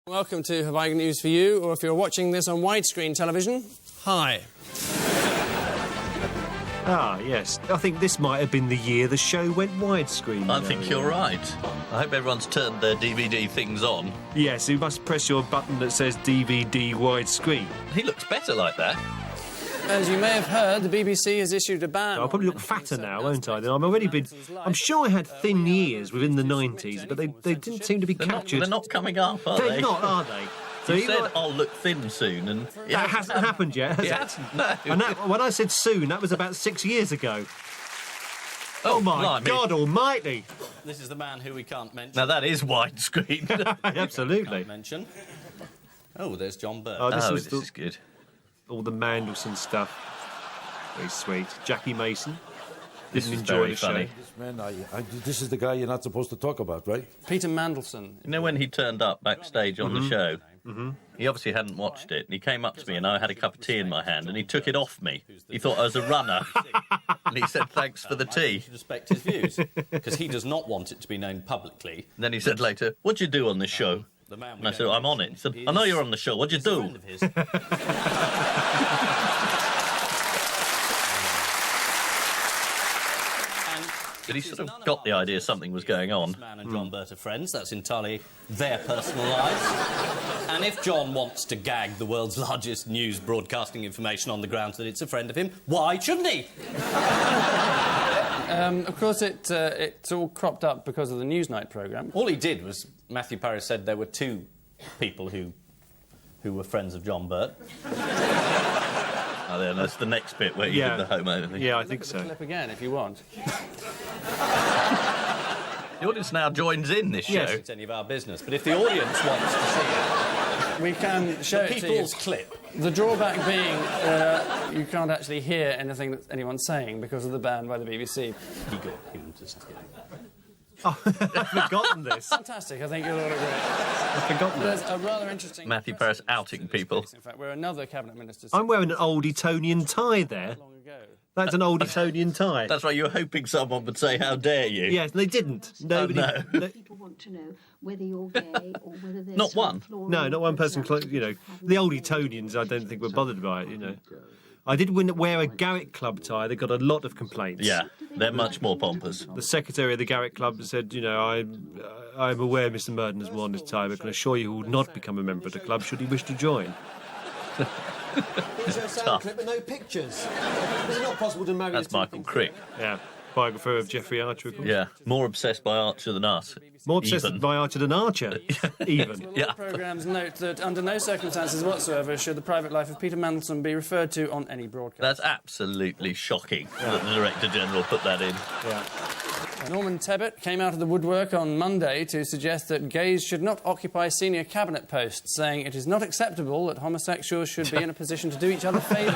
Welcome to Have I Got News for You, or if you're watching this on widescreen television, hi. Ah, yes. I think this might have been the year the show went widescreen. I think you're right. I hope everyone's turned their DVD things on. Yes, you must press your button that says DVD widescreen. He looks better like that. As you may have heard, the BBC has issued a ban. I'll probably look fatter now, won't I? I'm sure I had thin years within the 90s, but they didn't seem to be captured. They're not coming up, are they? They're not, are they? So you said, I'll look thin soon, and... That hasn't happened yet, has it? No. And when I said soon, that was about 6 years ago. Oh, my blimey. God almighty! This is the man who we can't mention. Now, that is widescreen. Absolutely. Can't mention. Oh, there's John Burt. Oh, this This is good. all the Mandelson stuff. Very sweet. Jackie Mason. Didn't is enjoy very the funny. show. Man, this is the guy you're not supposed to talk about, right? Peter Mandelson. You know when he turned up backstage on the show? He obviously hadn't watched it, and he came up to me, and I had a cup of tea in my hand, and he took it off me. He thought I was a runner, and he said, thanks for the tea. You should respect his views, because he does not want it to be known publicly. And then he said later, what'd you do on this show? And I said, I'm on it. He said, I know you're on the show, what'd you do? But he sort of got the idea something was going on. Man and John Burt are friends. That's entirely their personal lives. And if John wants to gag the world's largest news broadcasting information on the grounds that it's a friend of him, why shouldn't he? Of course, it's all cropped up because of the Newsnight programme. All he did was, Matthew Parris said there were two people who were friends of John Burt. Oh, then that's the next bit where you did the homeowner thing. Yeah, I think so. Clip again, if you want. The audience now joins in this show. Yes, it's any of our business, but if the audience wants to see it, we can show it to you. People's clip. The drawback being you can't actually hear anything that anyone's saying because of the ban by the BBC. He got him to say it. Oh, I've forgotten this. Fantastic, I think you'll all agree. I've forgotten There's this. a rather interesting... Matthew Parris outing people. In fact, where another cabinet minister... I'm wearing an old Etonian tie there. long ago. That's an old Etonian tie. That's right, you were hoping someone would say, how dare you? Yes, they didn't. Nobody. no. People want to know whether you're gay or whether there's Not one. No, not one person. You know, the old Etonians, I don't think were bothered by it. You know, I did wear a Garrick Club tie. They got a lot of complaints. Yeah, they're much more pompous. The secretary of the Garrick Club said, you know, I'm aware Mr. Murden has worn this tie, but can assure you he will not become a member of the club should he wish to join. Here's your sound clip, but no pictures. Is it not possible to marry... That's Michael Crick. Yeah, biographer of Geoffrey Archer, of course. Yeah, more obsessed by Archer than us. More obsessed Even. by Archer than Archer, even. Well, all programmes note that under no circumstances whatsoever should the private life of Peter Mandelson be referred to on any broadcast. That's absolutely shocking that the Director-General put that in. Yeah. Norman Tebbit came out of the woodwork on Monday to suggest that gays should not occupy senior cabinet posts, saying it is not acceptable that homosexuals should be in a position to do each other favours.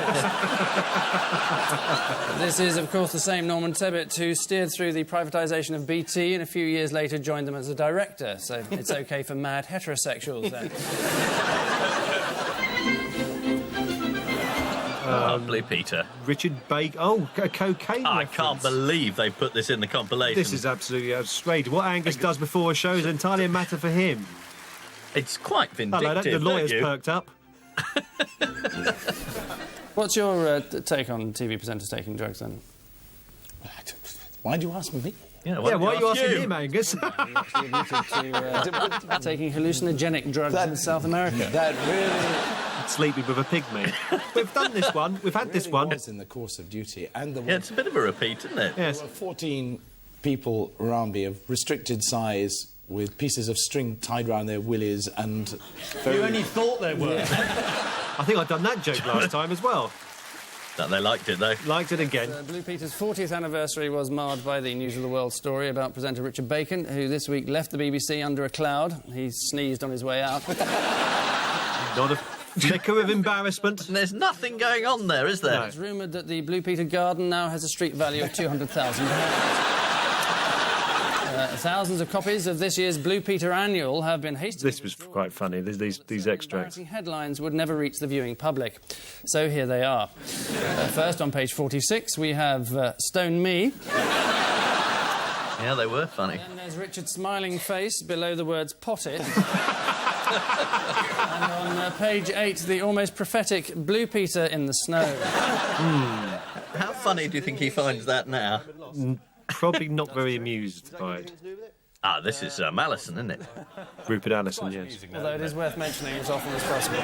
This is, of course, the same Norman Tebbit who steered through the privatisation of BT and a few years later joined them as a director, so it's OK for mad heterosexuals then. Lovely, Peter. Richard Bacon. Oh, a cocaine I reference. can't believe they put this in the compilation. This is absolutely outrageous. What Angus does before a show is entirely a matter for him. It's quite vindictive, Hello, the lawyer's don't you? perked up. What's your take on TV presenters taking drugs, then? Why do you ask me? Yeah, Why are you asking you? him, Angus? He admitted to taking hallucinogenic drugs in South America. That really Sleeping with a pygmy. We've done this one. We've had this one. was in the course of duty, and Yeah, it's a bit of a repeat, isn't it? Yes. there were 14 people around me of restricted size with pieces of string tied around their willies and... You only thought there were. I think I've done that joke last time as well. That they liked it, though. Liked it again. Blue Peter's 40th anniversary was marred by the News of the World story about presenter Richard Bacon, who this week left the BBC under a cloud. He sneezed on his way out. Not a flicker of embarrassment. And there's nothing going on there, is there? No. It's rumoured that the Blue Peter garden now has a street value of £200,000. Thousands of copies of this year's Blue Peter Annual have been hastily... This was quite funny, these extracts. Embarrassing headlines would never reach the viewing public. So here they are. First, on page 46, we have Stone Me. Yeah, they were funny. Then there's Richard's smiling face below the words potted. And on page 8, the almost prophetic Blue Peter in the snow. How funny do you think he finds that now? Probably not very amused by it. Ah, this is Allison, isn't it? Rupert Allison, yes. Although it is worth mentioning as often as possible.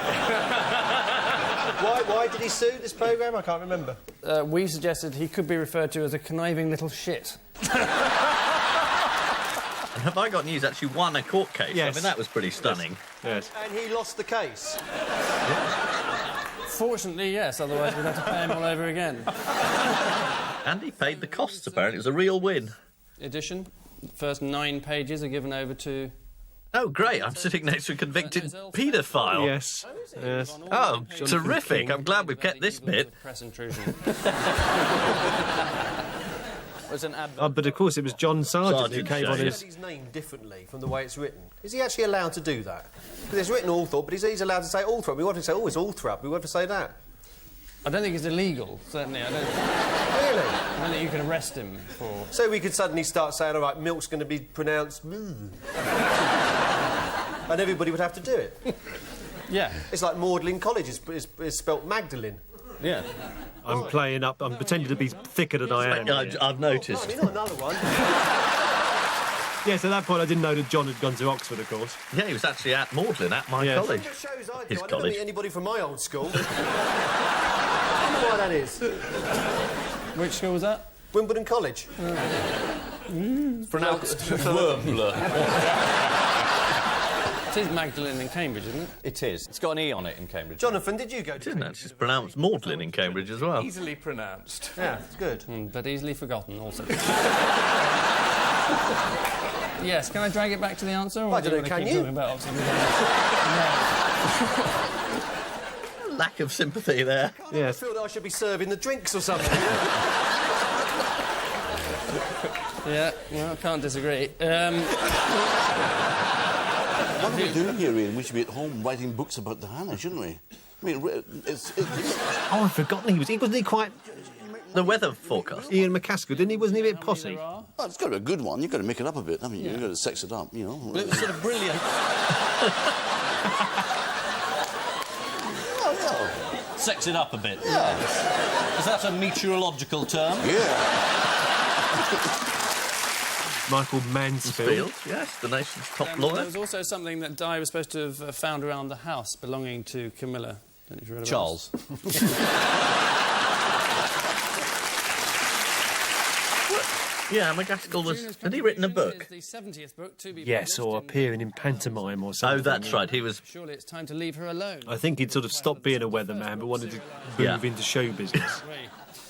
Why did he sue this programme? I can't remember. We suggested he could be referred to as a conniving little shit. And have I got news? Actually won a court case. Yes. I mean, that was pretty stunning. Yes. And he lost the case. Fortunately, yes, otherwise we'd have to pay him all over again. And he paid the costs, apparently. It was a real win. Edition. First 9 pages are given over to... Oh, great. I'm sitting next to a convicted paedophile. Yes. Yes. Oh, terrific. I'm glad we've kept this bit. Press intrusion. Was an But of course it was John Sargent who Sargent came on show, his... His name differently from the way it's written. Is he actually allowed to do that? Because it's written Althorpe, but he's allowed to say Althorpe. We want to say, oh, it's Althorpe. We want to say that. I don't think it's illegal, certainly. I don't think you can arrest him for... So we could suddenly start saying, all right, milk's going to be pronounced... and everybody would have to do it. Yeah. It's like Magdalen College is spelt Magdalene. Yeah. I'm playing up, I'm pretending to be thicker than I am. I've noticed. I mean, not another one. Yes, at that point I didn't know that John had gone to Oxford, of course. Yeah, he was actually at Magdalen, at my Yes. college. What shows I do, His I don't college. meet anybody from my old school. I don't know why that is. Which school was that? Wimbledon College. Pronounced Wormler. It is Magdalen in Cambridge, isn't it? It is. It's got an E on it in Cambridge. Jonathan, did you go to Isn't it? It's pronounced Magdalen in Cambridge as well. Easily pronounced. Yeah, it's good. But easily forgotten, also. Yes, can I drag it back to the answer? Or I do don't you know, want to can keep you? talking about Oxford? Lack of sympathy there. I Yes. feel that I should be serving the drinks or something. Yeah, well, can't disagree. What are we doing here, Ian? We should be at home writing books about Diana, shouldn't we? I mean, Oh, I've forgotten wasn't he quite The weather forecast. Ian McCaskill, didn't he? Wasn't he a bit posse? well, it's got to be a good one. You've got to make it up a bit, haven't you? You've got to sex it up, you know. But it was sort of brilliant. Oh, yeah. Sex it up a bit. Yeah. Is that a meteorological term? Yeah. Michael Mansfield. Field, yes, the nation's top There lawyer. was also something that Di was supposed to have found around the house belonging to Camilla. Don't know if you read about Charles. Yeah, McCaskill was... Had he written a book? The 70th book to be Yes, or published in appearing in pantomime or something. Oh, that's right, he was... Surely it's time to leave her alone. I think he'd sort of stopped being a weatherman but wanted to move into show business.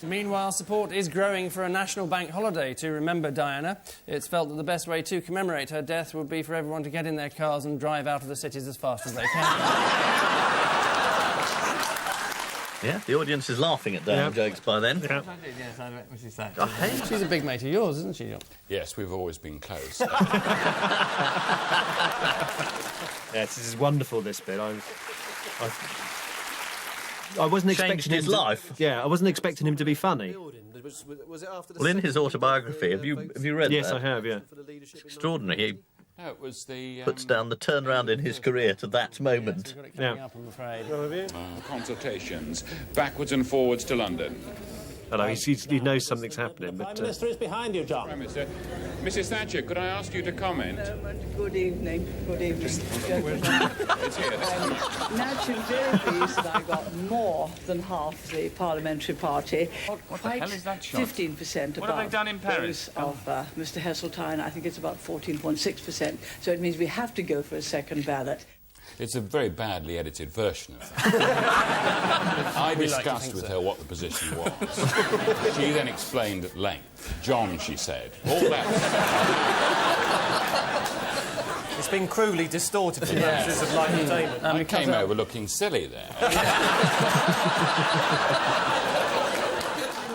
Meanwhile, support is growing for a national bank holiday to remember Diana. It's felt that the best way to commemorate her death would be for everyone to get in their cars and drive out of the cities as fast as they can. Yeah, the audience is laughing at Diana jokes by then. Yeah. Yes, I bet what she's saying. I hate She's a big mate of yours, isn't she, John? Yes, we've always been close. Yes, this is wonderful, this bit. I wasn't Changed expecting his him to, life. Yeah, I wasn't expecting him to be funny. Was it after the Well, in his autobiography, have you read Yes, that? I have, yeah. Extraordinary. He No, it was the puts down the turnaround in his career to that moment. Got it coming Yeah. up, I'm afraid. consultations backwards and forwards to London. Hello, he knows something's happening, but... is behind you, John. Prime Minister, Mrs. Thatcher, could I ask you to comment? Good evening. Good evening. It's here. Naturally very pleased that I got more than half the parliamentary party. What the hell is that shot? 15% above What have they done in Paris? those of Mr. Heseltine. I think it's about 14.6%. So it means we have to go for a second ballot. It's a very badly edited version of that. I discussed with her what the position was. She then explained at length. John, she said. All that. It's been cruelly distorted for purposes of light entertainment. I came over looking silly there.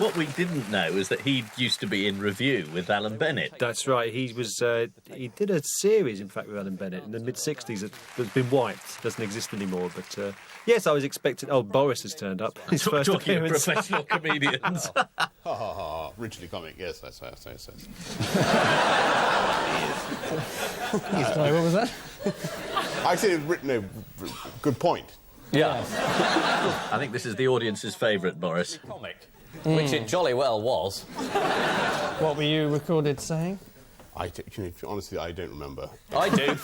What we didn't know is that he used to be in review with Alan Bennett. That's right. He was. He did a series, in fact, with Alan Bennett in the mid-60s. That's been wiped. Doesn't exist anymore. But yes, I was expecting. Oh, Boris has turned up. His first Talking of appearance. professional comedians. Ha ha ha. Originally comic, yes, that's. Sorry, what was that? I said it was written a good point. Yeah. I think this is the audience's favourite, Boris. Comic. Which it jolly well was. What were you recorded saying? Honestly, I don't remember. I do.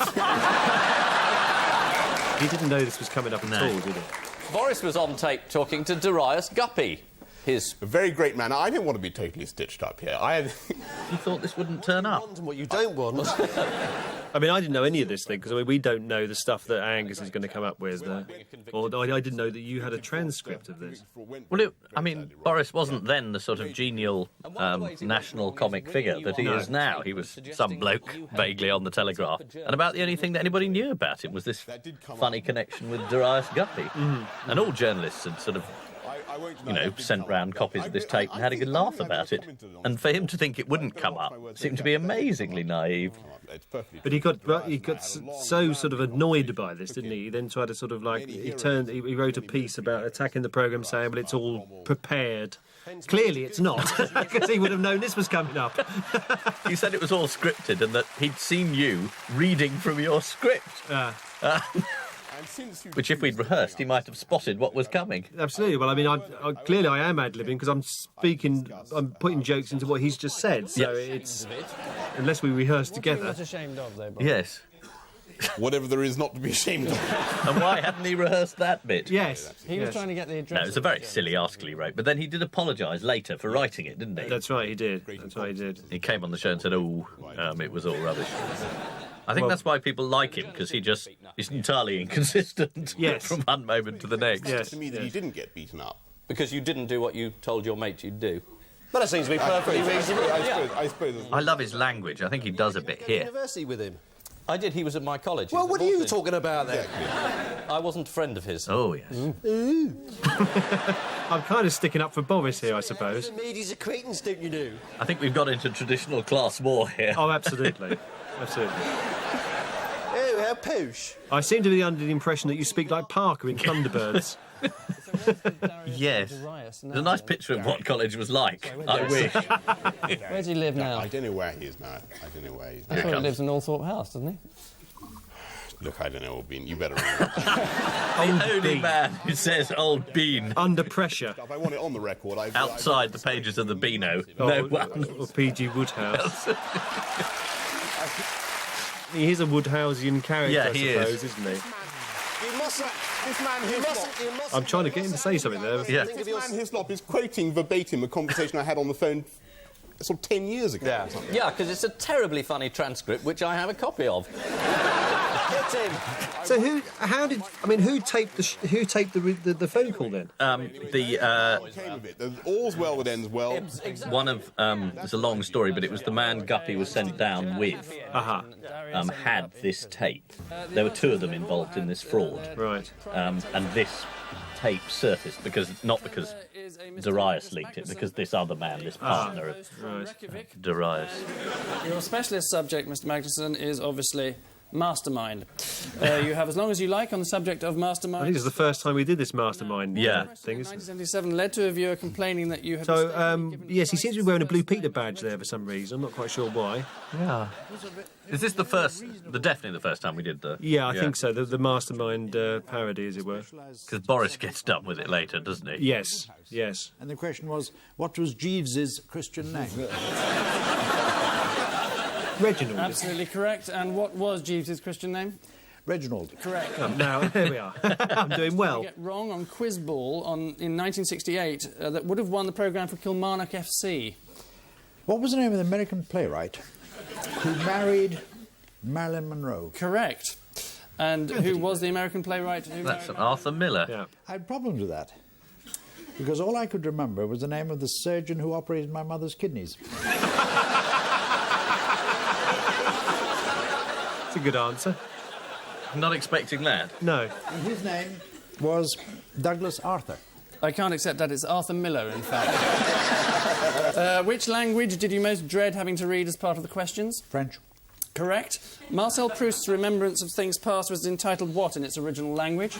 He didn't know this was coming up at all, did he? Boris was on tape talking to Darius Guppy. His A very great man. I didn't want to be totally stitched up here. You thought this wouldn't turn up? And what you don't want. I mean, I didn't know any of this thing, because we don't know the stuff that Angus is going to come up with. Or I didn't know that you had a transcript of this. Well, Boris wasn't then the sort of genial national comic figure that he is now. He was some bloke vaguely on the Telegraph. And about the only thing that anybody knew about him was this funny connection with Darius Guppy. And all journalists had sort of, sent round copies of this tape and had a good laugh about it. And for him to think it wouldn't come up seemed to be amazingly naive. But he got so sort of annoyed by this, didn't he? He then tried to sort of he wrote a piece about attacking the programme, saying, well, it's all prepared. Clearly it's not, because he would have known this was coming up. He said it was all scripted and that he'd seen you reading from your script. Which, if we'd rehearsed, he might have spotted what was coming. Absolutely. Well, I mean, clearly I am ad-libbing because I'm putting jokes into what he's just said. So it's unless we rehearse together. What are you not ashamed of, though, Boris? Yes. Whatever there is not to be ashamed of. And why hadn't he rehearsed that bit? Yes. He was trying to get the address. No, it's a very silly article he wrote, but then he did apologise later for writing it, didn't he? That's right, he did. He came on the show and said, it was all rubbish. I think that's why people like him, because he's entirely inconsistent from one moment to the next. Yes. To me that he didn't get beaten up. Because you didn't do what you told your mate you'd do. Well, that seems to be perfectly reasonable. I suppose. I love his language. I think he does a bit here. University with him. I did. He was at my college. Well, what are you talking about then? I wasn't a friend of his. Oh, yes. I'm kind of sticking up for Boris here, I suppose. He's a cretins, don't you know? I think we've got into traditional class war here. Oh, absolutely. Absolutely. Oh, how posh. I seem to be under the impression that you speak like Parker in Thunderbirds. Yes. There's a nice picture of what college was like. I wish. Where does he live now? I don't know where he is now. I thought he lives in Althorpe House, doesn't he? Look, I don't know, Old Bean. You better ring him up. The only man who says Old Bean. Under pressure. I want it on the record. Outside the pages of the Beano. No one. Or P.G. Woodhouse. He is a Woodhouseian character, I suppose, isn't he? I'm trying to get him to say something there. Yeah. This man Hislop is quoting verbatim a conversation I had on the phone sort of 10 years ago. Yeah, because it's a terribly funny transcript, which I have a copy of. Get him. So who taped the phone call then? What came of it? All's well that ends well. One of it's a long story, but it was the man Guppy was sent down with. Had this tape. There were two of them involved in this fraud. Right. And this tape surfaced because Darius leaked it, because this other man, this partner of Darius. Your specialist subject, Mr. Magnuson, is obviously Mastermind. You have as long as you like on the subject of Mastermind. I think this is the first time we did this Mastermind thing, isn't it? 1977 led to a viewer complaining that you had... So, yes, he seems to be wearing a Blue Peter badge there for some reason. I'm not quite sure why. Yeah. Is this definitely the first time we did the... Yeah, I think so. The Mastermind parody, as it were. Because Boris gets done with it later, doesn't he? Yes, yes. And the question was, what was Jeeves's Christian name? Reginald. Absolutely correct. And what was Jeeves's Christian name? Reginald. Correct. Now, there we are. I'm doing well. You get wrong on Quiz Ball in 1968 that would have won the programme for Kilmarnock FC. What was the name of the American playwright who married Marilyn Monroe? Correct. And who was the American playwright who That's Arthur Miller. Yeah. I had problems with that, because all I could remember was the name of the surgeon who operated my mother's kidneys. That's a good answer. Not expecting that. No. And his name was Douglas Arthur. I can't accept that. It's Arthur Miller, in fact. Which language did you most dread having to read as part of the questions? French. Correct. Marcel Proust's Remembrance of Things Past was entitled what in its original language?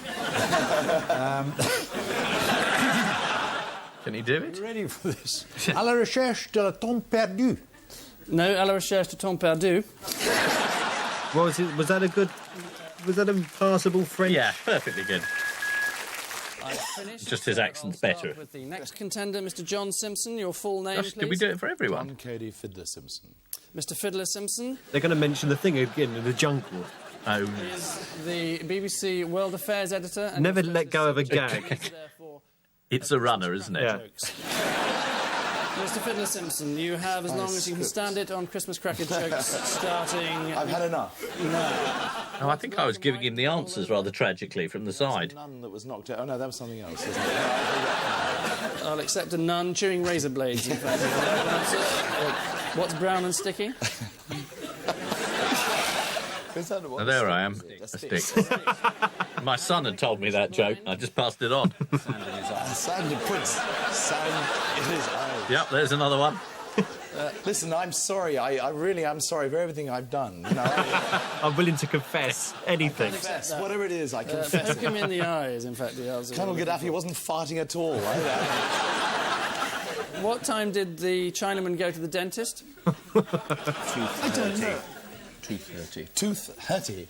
Can he do it? Are you ready for this? À la recherche de la temps perdu. No, à la recherche de temps perdu. Was that a good Was that a passable French? Yeah, perfectly good. I've finished. Just his accent's I'll start better. with the next contender, Mr. John Simpson. Your full name, Gosh, please. did we do it for everyone? John Cody Fiddler Simpson. Mr. Fiddler Simpson They're going to mention the thing again in the jungle. Oh, is the BBC World Affairs editor. And Never also let go of a gag. therefore, it's a runner, isn't it? Yeah. jokes. Mr. Fiddler Simpson, you have as long as you can stand it on Christmas cracker jokes starting. I've had enough. Oh, I think I was giving him the answers rather tragically from the side. None that was knocked out. Oh no, that was something else, isn't it? I'll accept a nun chewing razor blades, in fact. What's brown and sticky? Oh, there I am, a stick. My son had told me that joke. I just passed it on. Sand puts sand in his eyes. Yep, there's another one. Listen, I'm sorry. I really am sorry for everything I've done. You know, I'm willing to confess anything. confess, whatever it is, I confess. Poke him in the eye is, in fact, the answer. Colonel Gaddafi wasn't farting at all. What time did the Chinaman go to the dentist? 2:30. 2:30. 2:30.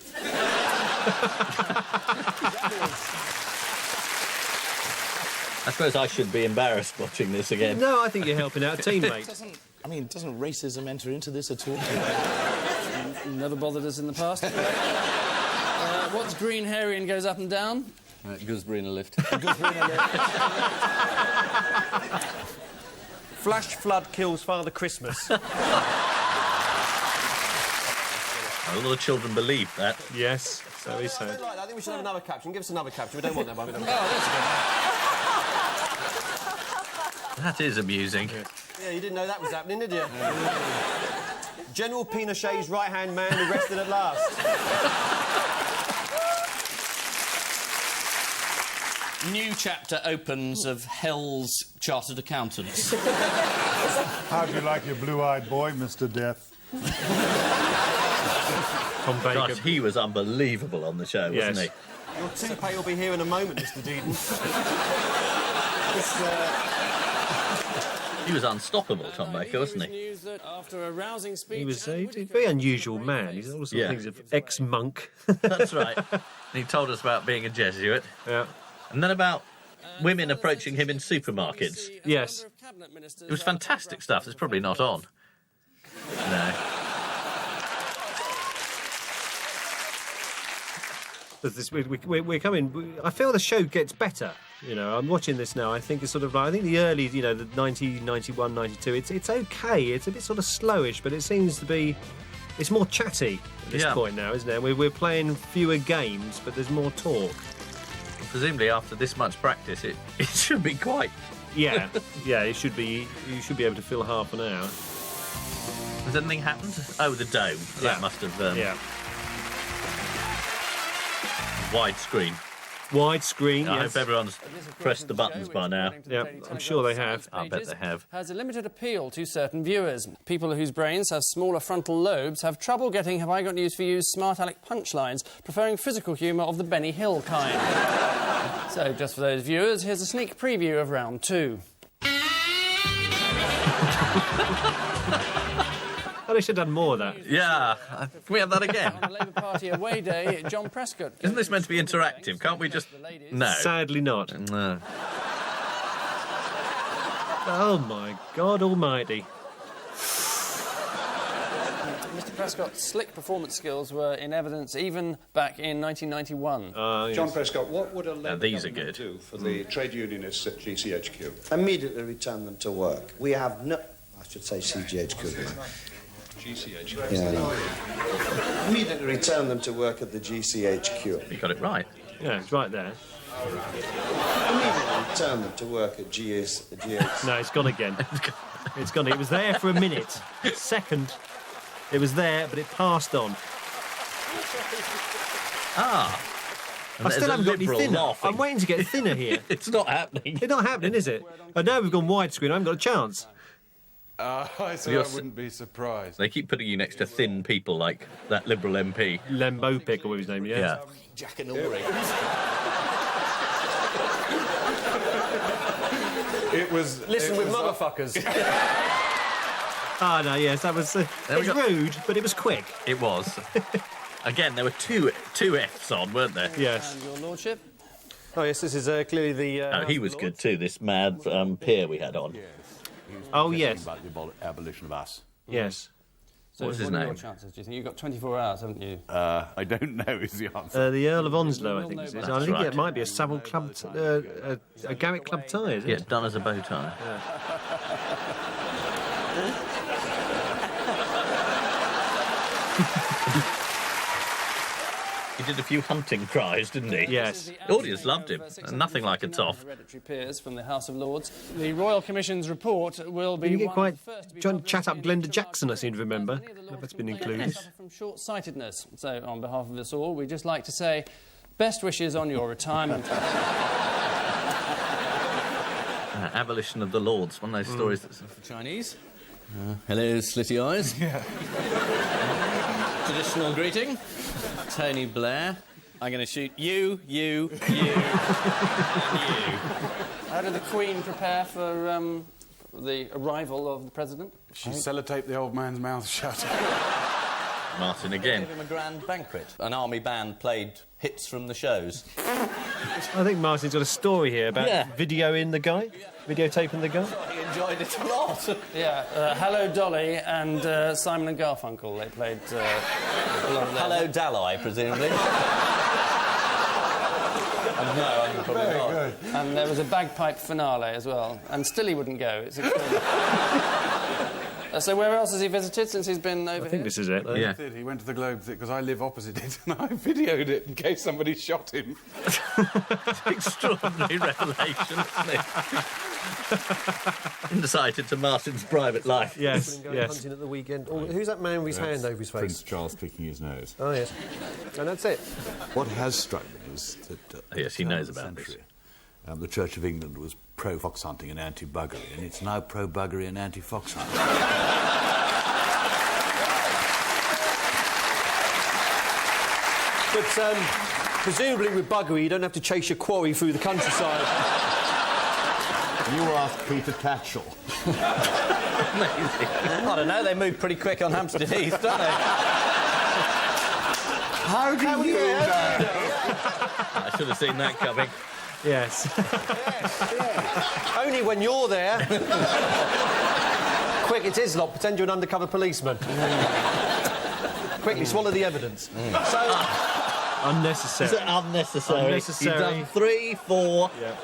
I suppose I should be embarrassed watching this again. No, I think you're helping out a teammate. Doesn't racism enter into this at all? Never bothered us in the past. What's green, hairy, and goes up and down? Gooseberry in a lift. Flash flood kills Father Christmas. All the children believe that. Yes, so he said. I think we should have another caption. Give us another caption. We don't want that one. That is amusing. Yeah, you didn't know that was happening, did you? General Pinochet's right-hand man arrested at last. New chapter opens of Hell's Chartered Accountants. How'd you like your blue-eyed boy, Mr. Death? Gosh, he was unbelievable on the show, wasn't he? Your toupee will be here in a moment, Mr. Deedon. He was unstoppable, Tom Baker, wasn't he? After a rousing speech, He was a very unusual man. He's all sorts of things of ex-monk. That's right. And he told us about being a Jesuit. Yeah. And then about women approaching him in supermarkets. Yes. It was fantastic stuff. It's probably not on. No. We're coming. I feel the show gets better. You know, I'm watching this now. I think it's sort of like, I think the early, you know, the 90, 91, 92, it's okay. It's a bit sort of slowish, but it seems to be, it's more chatty at this point now, isn't it? We're playing fewer games, but there's more talk. Presumably after this much practice, it should be quite... Yeah, yeah, you should be able to fill half an hour. Has anything happened? Oh, the dome. Yeah. That must have... Yeah. Widescreen. Widescreen, I yes. hope everyone's pressed the buttons by now. Yeah, I'm sure they have. I bet they have. Has a limited appeal to certain viewers. People whose brains have smaller frontal lobes have trouble getting Have I Got News For You's smart aleck punchlines, preferring physical humour of the Benny Hill kind. So, just for those viewers, here's a sneak preview of round 2. Oh, they should have done more of that. Yeah. Can we have that again? On the Labour Party away day, John Prescott... Isn't this meant to be interactive? Can't we just... No. Sadly not. No. Oh, my God almighty. Mr Prescott's slick performance skills were in evidence even back in 1991. Yes. John Prescott, what would a Labour these are government good. do for the trade unionists at GCHQ? Immediately return them to work. We have no... I should say CGHQ. GCHQ. Yeah, immediately return them to work at the GCHQ. You got it right. Yeah, it's right there. Immediately return them to work at GS. No, it's gone again. It's gone. It was there for a minute. Second, it was there, but it passed on. Ah. And I still haven't got any thinner. Laughing. I'm waiting to get thinner here. It's not happening. It's not happening, is it? Oh, now we've gone widescreen. I haven't got a chance. I said I wouldn't be surprised. They keep putting you next to thin people like that Liberal MP. Lembo Pick, or whatever his name is. Yeah. Jack and Ulrich. It was... Listen with motherfuckers. Ah, no, yes, that was... it was rude, but it was quick. It was. Again, there were two Fs on, weren't there? Yes. And your lordship. Oh, yes, this is clearly the... Oh, he was good too, this mad peer we had on. Oh, yes. About the abolition of us. Yes. So What's his what are name? your chances, do you think? You've got 24 hours, haven't you? I don't know is the answer. The Earl of Onslow, I think this is. I think right. it might be a Savile Club... a Garrick Club tie, is it? Yeah, done as a bow tie. He did a few hunting cries, didn't he? Yes. The audience loved him, and nothing like a toff. Hereditary peers from the House of Lords. The Royal Commission's report will be You get one quite... of the first to be Trying to published chat up in Glenda July. Jackson, I seem to remember. That's been included. Suffer from short-sightedness. So, on behalf of us all, we'd just like to say best wishes on your retirement. Abolition of the Lords, one of those stories that's... Chinese. Hello, slitty eyes. Yeah. Traditional greeting. Tony Blair. I'm going to shoot you, and you. How did the Queen prepare for the arrival of the President? She sellotaped the old man's mouth shut. Martin again. Gave him a grand banquet. An army band played hits from the shows. I think Martin's got a story here about videoing the guy, videotaping the guy. He enjoyed it a lot. Yeah, Hello Dolly and Simon and Garfunkel. They played a lot of that. Hello Dalai, presumably. No, I'm probably Very not. good. And there was a bagpipe finale as well. And still he wouldn't go. It's extraordinary. So where else has he visited since he's been over here? I think this is it. Yeah. He went to the Globe because I live opposite it and I videoed it in case somebody shot him. Extraordinary revelation, isn't it? Insight into Martin's private life. Yes, Going yes. hunting at the weekend. Oh, who's that man with his hand over his face? Prince Charles picking his nose. Oh, yes. And that's it. What has struck me is that... Yes, he knows about this. The Church of England was pro-fox hunting and anti-buggery, and it's now pro-buggery and anti-fox hunting. But presumably with buggery, you don't have to chase your quarry through the countryside. You ask Peter Tatchell. I don't know, they move pretty quick on Hampstead Heath, don't they? How do you know? I should have seen that coming. Yes. Only when you're there. Quick, it's his lot. Pretend you're an undercover policeman. Quickly, swallow the evidence. So... Unnecessary. Is it unnecessary? Unnecessary. You've done 3, 4... Yeah.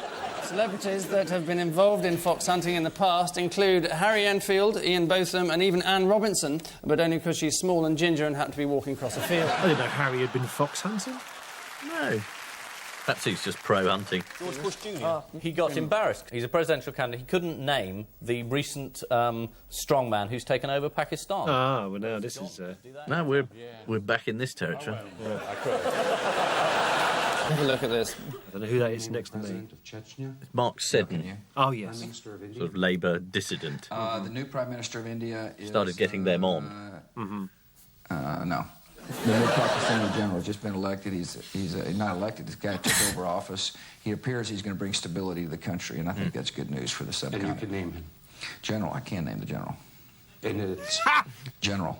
Celebrities that have been involved in fox hunting in the past include Harry Enfield, Ian Botham and even Anne Robinson, but only because she's small and ginger and happened to be walking across a field. I didn't know Harry had been fox hunting. No. Perhaps he's just pro-hunting. George Bush Jr. He got embarrassed. He's a presidential candidate. He couldn't name the recent strongman who's taken over Pakistan. Ah, well, now this is... No, we're back in this territory. Have a look at this. I don't know who that is next to me. It's Mark Seddon, Oh, yes. sort of Labour dissident. The new Prime Minister of India is... Started getting them on. No. The new Pakistani general has just been elected. He's not elected. This guy took over office. He appears he's going to bring stability to the country, and I think that's good news for the subcontinent. And you can name him. General. I can't name the general. And it's... General.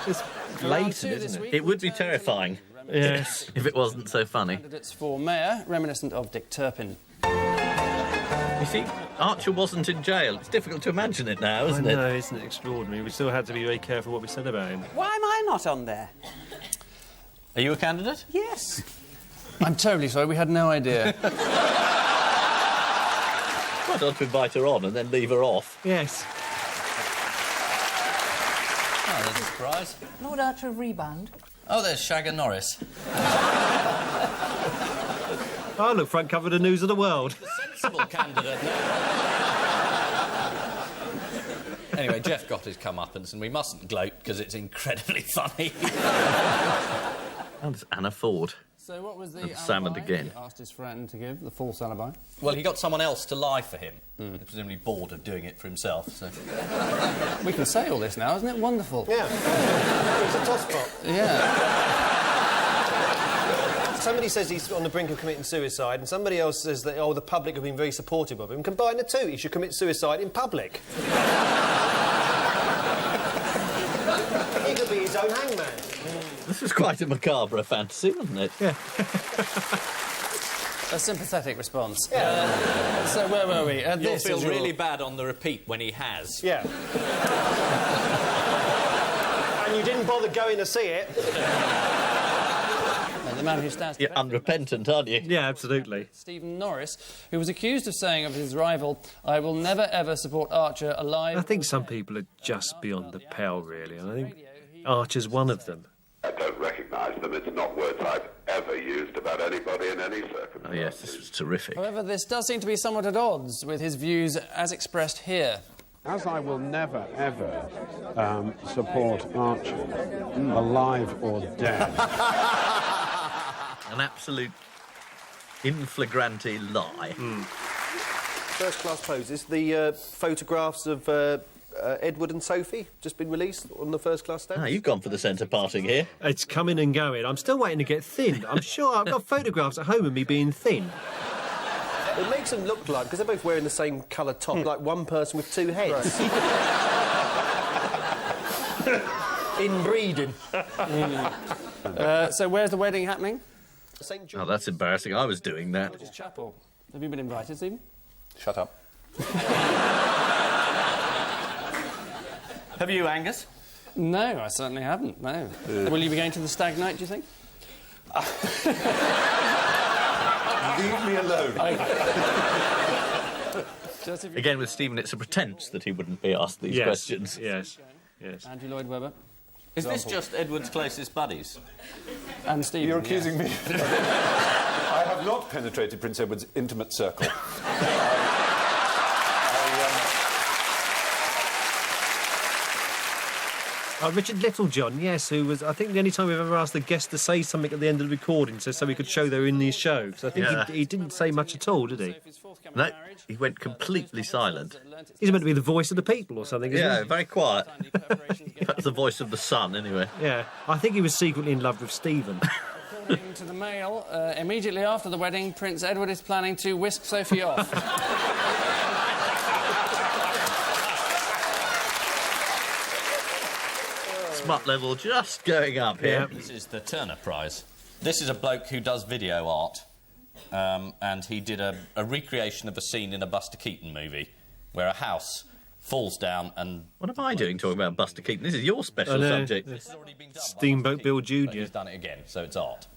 It's blatant, isn't it? It would be terrifying. Yes. If it wasn't so funny. Candidates for mayor, reminiscent of Dick Turpin. You see, Archer wasn't in jail. It's difficult to imagine it now, isn't I know, it? isn't it extraordinary? We still had to be very careful what we said about him. Why am I not on there? Are you a candidate? Yes. I'm terribly sorry, we had no idea. Why not to invite her on and then leave her off? Yes. Oh, there's a surprise. Lord Archer of Rebound. Oh, there's Shagger Norris. Oh, look, front cover of the News of the World. Sensible candidate. Anyway, Jeff got his comeuppance, and we mustn't gloat because it's incredibly funny. Oh, there's Anna Ford. So what was the And Salmond alibi again. he asked his friend to give, the false alibi? Well, he got someone else to lie for him. He's presumably bored of doing it for himself, so... We can say all this now, isn't it wonderful? Yeah. It's a tosspot. Yeah. Somebody says he's on the brink of committing suicide, and somebody else says that, oh, the public have been very supportive of him. Combine the two, he should commit suicide in public. He could be his own hangman. This was quite a macabre fantasy, wasn't it? Yeah. A sympathetic response. Yeah. So where were we? You'll This feel is your- really bad on the repeat when he has. Yeah. And you didn't bother going to see it. And the man who stands... You're unrepentant, aren't you? Yeah, absolutely. Stephen Norris, who was accused of saying of his rival, "I will never ever support Archer alive." I think some people are just beyond the pale, really, and I think Archer's one of them. I don't recognise them. It's not words I've ever used about anybody in any circumstance. Oh, yes, this was terrific. However, this does seem to be somewhat at odds with his views as expressed here. As I will never, ever support Archer, alive or dead. An absolute in flagrante lie. First-class poses. The photographs of Edward and Sophie just been released on the first-class stamps. Ah, you've gone for the centre parting here. It's coming and going. I'm still waiting to get thin. I'm sure I've got photographs at home of me being thin. It makes them look like, because they're both wearing the same colour top, like one person with two heads. Inbreeding. So where's the wedding happening? St. George. Oh, that's embarrassing. I was doing that. Chapel. Have you been invited, Stephen? Shut up. Have you, Angus? No, I certainly haven't, no. Will you be going to the stag night, do you think? Leave me alone. Again, with Stephen, it's a pretence that he wouldn't be asked these questions. Yes, yes. Andrew Lloyd Webber. Is this just Edward's closest buddies? And Stephen, You're accusing me. I have not penetrated Prince Edward's intimate circle. Richard Littlejohn, yes, who was, I think, the only time we've ever asked the guest to say something at the end of the recording, so we could show they were in his show. Because I think he didn't say much at all, did he? No, he went completely silent. He's meant to be the voice of the people or something, isn't Yeah, very quiet. That's the voice of the sun, anyway. he? Yeah. I think he was secretly in love with Stephen. According to the Mail, immediately after the wedding, Prince Edward is planning to whisk Sophie off. Smut level just going up here. This is the Turner Prize. This is a bloke who does video art, and he did a recreation of a scene in a Buster Keaton movie where a house falls down and... What am I doing talking about Buster Keaton? This is your special subject. This has already been done. Steamboat Bill Jr. But he's done it again, so it's art.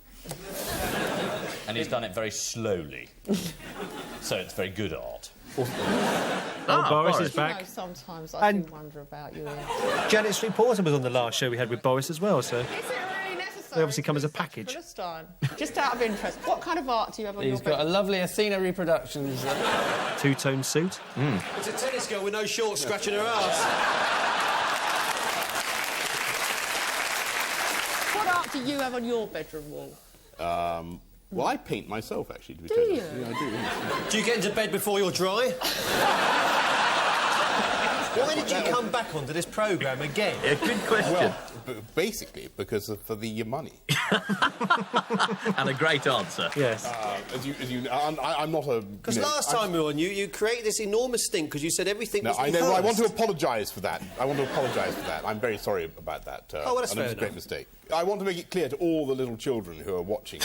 And he's done it very slowly, so it's very good art. Boris is You know, back. sometimes I And- do wonder about you. Janet Street Porter was on the last show we had with Boris as well, so Is it really necessary? they obviously come as a package. Philistine. Just out of interest, what kind of art do you have on He's your got a bed? lovely Athena Reproductions. Two-tone suit. It's a tennis girl with no shorts scratching her ass. What art do you have on your bedroom wall? Well, I paint myself, actually, to be Do totally you? honest. Yeah, I do. Yeah. Do you get into bed before you're dry? Why did you come back onto this programme again? Yeah, good question. Well, basically, because for the money. And a great answer. Yes. I'm not a... Because last time we were on, you created this enormous stink because you said everything No, was I know. Well, I want to rehearsed. apologise for that. I'm very sorry about that. Oh, well, that's and it was fair a great enough. mistake. I want to make it clear to all the little children who are watching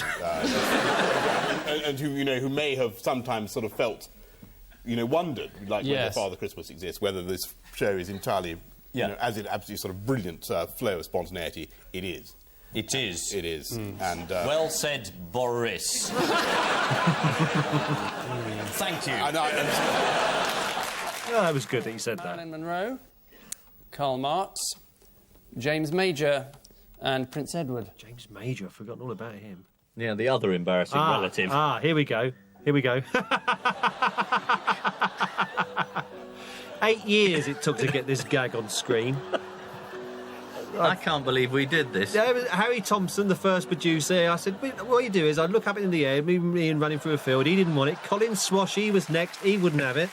and who may have sometimes sort of felt, wondered, like Yes. whether Father Christmas exists, whether this show is entirely, as an absolutely sort of brilliant flow of spontaneity. It is. It is. It is. And Well said, Boris. Thank you. Oh, that was good that you said that. Marilyn Monroe, Karl Marx, James Major, and Prince Edward. James Major, I've forgotten all about him. Yeah, the other embarrassing relative. Here we go. 8 years it took to get this gag on screen. I can't believe we did this. Yeah, it was Harry Thompson, the first producer. I said, what you do is I'd look up in the air, me and running through a field. He didn't want it. Colin Swash, he was next. He wouldn't have it.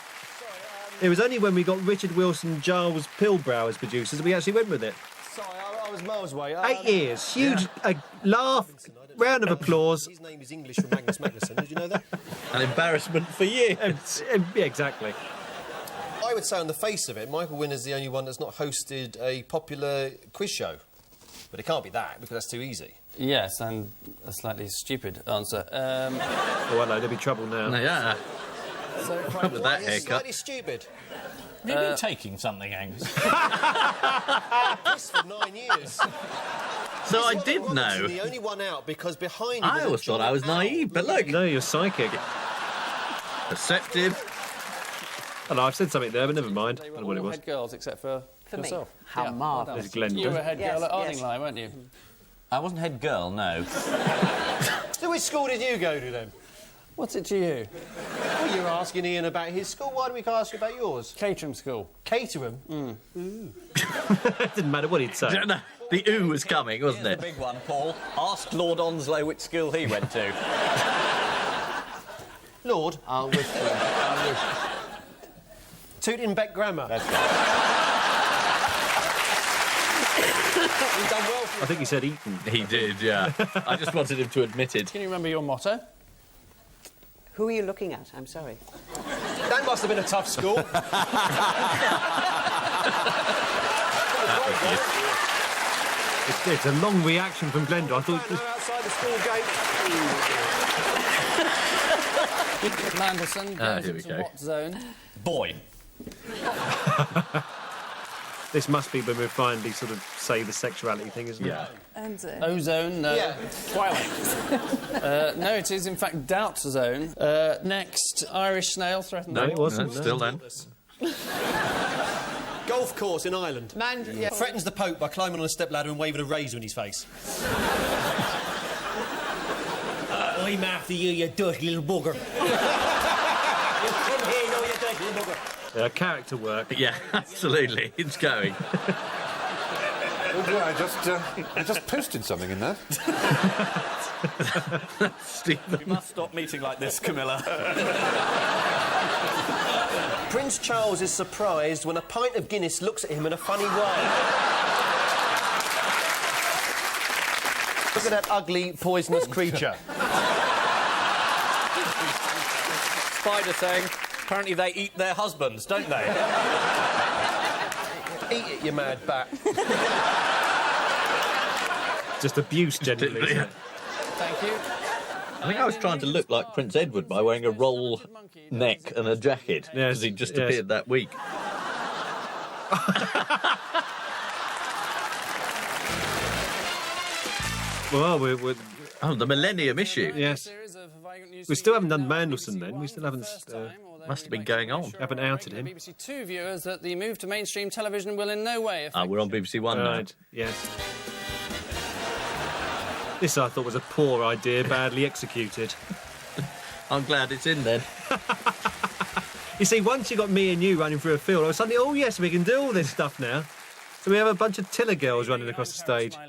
It was only when we got Richard Wilson and Giles Pilbrow as producers that we actually went with it. Sorry, I was miles away. 8 years. Huge laugh, round of applause. His name is English from Magnus Magnuson. Did you know that? An embarrassment for you. Yeah, exactly. I would say on the face of it, Michael Winner's the only one that's not hosted a popular quiz show. But it can't be that, because that's too easy. Yes, and a slightly stupid answer. Oh, hello, there'll be trouble now. Yeah. So With that haircut. Slightly stupid. Have you been taking something, Angus? This for 9 years. So I did know. The only one out, because behind you... I always thought I was naive, but look. No, you're psychic. Perceptive. Hello, I've said something there, but never mind. I They don't were know what it all was. head girls, except for me. yourself. How Yeah, marvellous. well done. You were head girl at Yes. Ardingly, weren't you? I wasn't head girl, no. So which school did you go to, then? What's it to you? Well, you were asking Ian about his school. Why do we ask you about yours? Caterham School. Caterham? It didn't matter what he'd say. No, the ooh was coming, wasn't Here's it? the big one, Paul. Ask Lord Onslow which school he went to. Lord? I'll whisper. Tooting Beck Grammar. That's right. You've done well for I think he said Eton. He did, yeah. I just wanted him to admit it. Can you remember your motto? Who are you looking at? I'm sorry. That must have been a tough school. It's a long reaction from Glenda. I thought... Outside the school gate. Mandelson goes here we into go. what zone? Boy. This must be when we finally sort of say the sexuality thing, isn't it? Yeah. Ozone, no. Yeah. Twilight. No, it is in fact doubt zone. Next, Irish snail threatened. No, it wasn't. No, still then. Golf course in Ireland. Yeah. Threatens the Pope by climbing on a stepladder and waving a razor in his face. I'm after you, you dirty little bugger. You come here, no, you dirty little bugger. Character work. Yeah, absolutely. It's going. I just posted something in there. Stephen. You must stop meeting like this, Camilla. Prince Charles is surprised when a pint of Guinness looks at him in a funny way. Look at that ugly, poisonous creature. Spider saying, apparently they eat their husbands, don't they? Eat it, you mad bat. Just abuse, generally. Isn't it? Thank you. I think I was trying to look like Prince Edward by wearing a roll neck and a jacket, because he'd just appeared that week. Well, we're... Oh, the Millennium issue. Yes. We still haven't done Mandelson, then. We still haven't... Must have been going on. Haven't outed him. BBC Two viewers that the move to mainstream television will in no way affect... We're on BBC One now. Right, yes. This, I thought, was a poor idea, badly executed. I'm glad it's in then. You see, once you got me and you running through a field, I was suddenly, oh yes, we can do all this stuff now. So we have a bunch of Tiller girls running across the stage. Do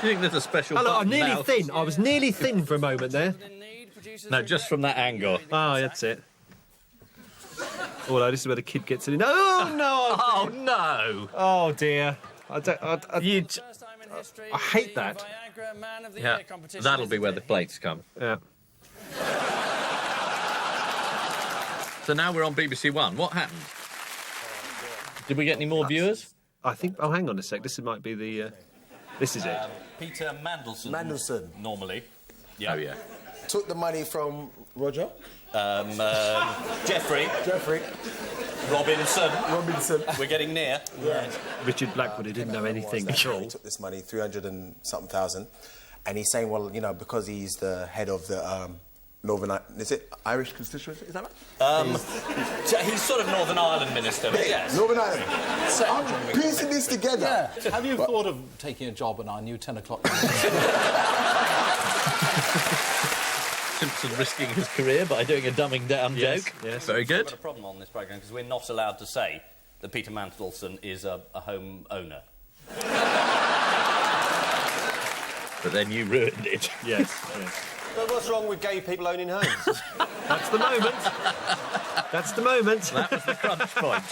you think there's a special Hello, I'm button nearly now? thin. I was nearly thin for a moment there. No, just from that angle. Oh, that's it. Although this is where the kid gets it in. Oh, no! Oh, no! Oh, dear. I hate that. Yeah, that'll be where the plates come. Yeah. So now we're on BBC One. What happened? Did we get any more viewers? I think... Oh, hang on a sec. This might be the... This is it. Peter Mandelson. Mandelson. Normally. Yeah. Oh, yeah. Took the money from Roger. Jeffrey. Robinson. We're getting near. Yeah. Richard Blackwood, who didn't know anything at all. He took this money, 300 and something thousand, and he's saying, well, you know, because he's the head of the Northern... Is it Irish constituency? Is that right? He's sort of Northern Ireland minister, but yes. Northern Ireland. So I'm piecing this together. Yeah. Have you thought of taking a job on our new 10 o'clock? Simpson risking his career by doing a dumbing down joke. Yes. Very We've good. got a problem on this programme because we're not allowed to say that Peter Mandelson is a home owner. But then you ruined it. Yes. But what's wrong with gay people owning homes? That's the moment. That's the moment. That was the crunch point.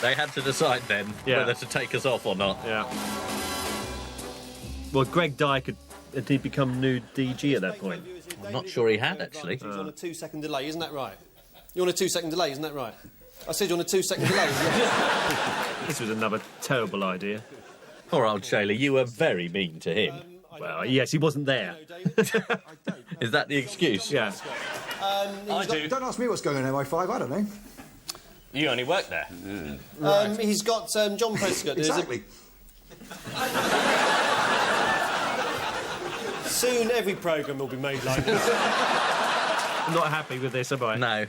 They had to decide then whether to take us off or not. Yeah. Well, Greg Dyke had he become new DG at that point? I'm not sure he had, actually. You're on a 2-second delay, isn't that right? You're on a 2-second delay, isn't that right? I said you're on a 2-second delay, isn't that right? This was another terrible idea. Poor old Shaler, you were very mean to him. Well, yes, he wasn't there. Is that the excuse? Yeah. I do. Don't ask me what's going on in MI5, I don't know. You only work there. He's got John Prescott. Exactly. Soon every programme will be made like this. I'm not happy with this, am I? No.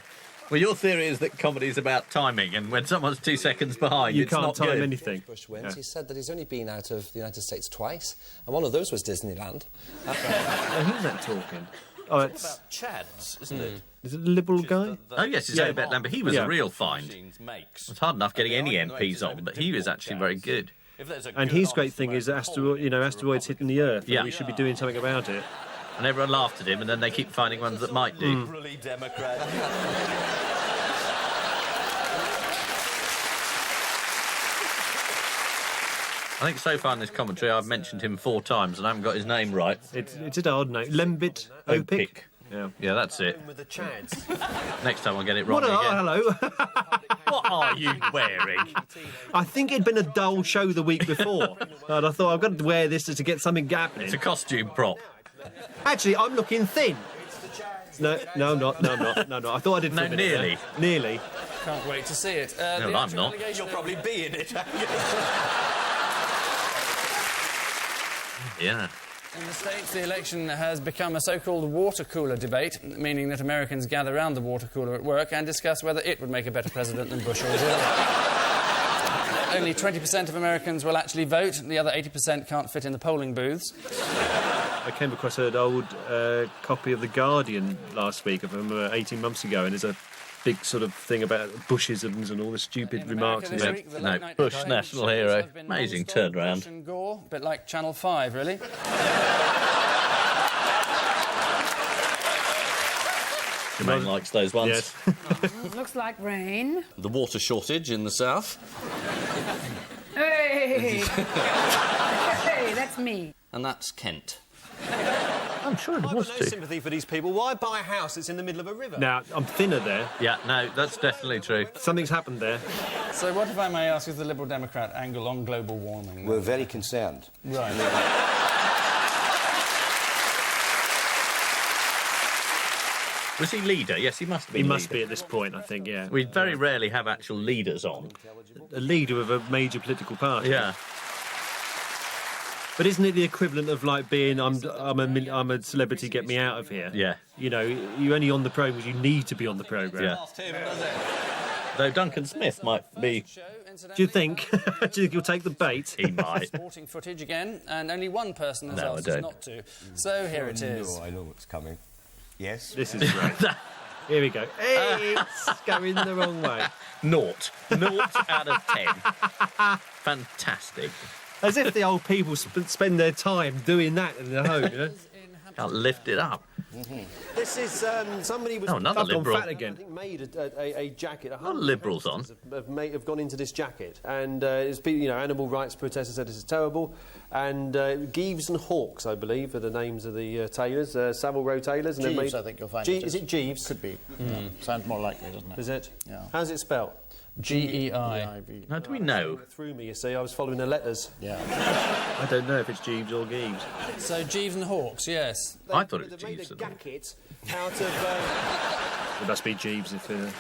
Well, your theory is that comedy is about timing, and when someone's 2 seconds behind, You it's can't not time good. anything. Bush wins. He said that he's only been out of the United States twice, and one of those was Disneyland. Who's that talking? Oh, it's about Chads, isn't it? Is it a Liberal guy? Oh, yes, it's Vietnam, but he was a real find. Makes. It's hard enough getting any MPs on, but he was actually very good. And his great thing is asteroids hitting the Earth. Yeah. And we should be doing something about it. And everyone laughed at him, and then they keep finding ones that might do. Liberally Democrat. I think so far in this commentary I've mentioned him 4 times and I haven't got his name right. It's an odd name. Lembit Opik. Yeah, that's it. With the Chads. Next time I'll get it wrong What? again. Hello. What are you wearing? I think it'd been a dull show the week before, and I thought I've got to wear this to get something happening. It's a costume prop. Actually, I'm looking thin. No, I'm not. No. I thought I did. No, nearly. Nearly. Can't wait to see it. No, I'm not. You'll probably be in it. Yeah. In the States, the election has become a so-called water cooler debate, meaning that Americans gather round the water cooler at work and discuss whether it would make a better president than Bush or Hillary. Only 20% of Americans will actually vote. The other 80% can't fit in the polling booths. I came across an old copy of The Guardian last week from 18 months ago, and there's a big sort of thing about Bushisms and all the stupid remarks. This week, the late night Bush, hosts national hero. have been Amazing non-stop turnaround. Bush and Gore, a bit like Channel 5, really. Jermaine likes those ones. Yes. Looks like rain. The water shortage in the south. Hey! Hey, that's me. And that's Kent. I'm sure it I've was got no too. sympathy for these people. Why buy a house that's in the middle of a river? Now, I'm thinner there. Yeah, no, that's definitely true. Something's happened there. So what, if I may ask, is the Liberal Democrat angle on global warming? We're very concerned. Right. Was he leader? Yes, he must be. He must be at this point, I think, yeah. We very rarely have actual leaders on. A leader of a major political party. Yeah. But isn't it the equivalent of like being I'm a celebrity, get me out of here? Yeah. You know, you're only on the programme because you need to be on the programme. Yeah. Though Duncan Smith might be. Do you think? Do you think he'll take the bait? He might. Sporting footage again, and only one person has No, I asked us don't. not to. So here it is. No, I know what's coming. Yes. This is great. Here we go. Hey, it's going the wrong way. Naught out of 10. Fantastic. As if the old people spend their time doing that in their home, you know? Can't lift it up. This is somebody was Oh, another I've gone liberal. fat again. I think made a jacket. Not liberals on. Have gone into this jacket, and it's been, you know, animal rights protesters said this is terrible, and Geeves and Hawkes, I believe, are the names of the tailors, Savile Row tailors. And Jeeves, I think you'll find. Is it Jeeves? Could be. Sounds more likely, doesn't it? Is it? Yeah. How's it spelled? GEI. How do we know? Through me, you see. I was following the letters. Yeah. I don't know if it's Jeeves or Geeves. So Jeeves and Hawks, yes. I thought it was They made Jeeves. a jacket out of It must be Jeeves if... out of 100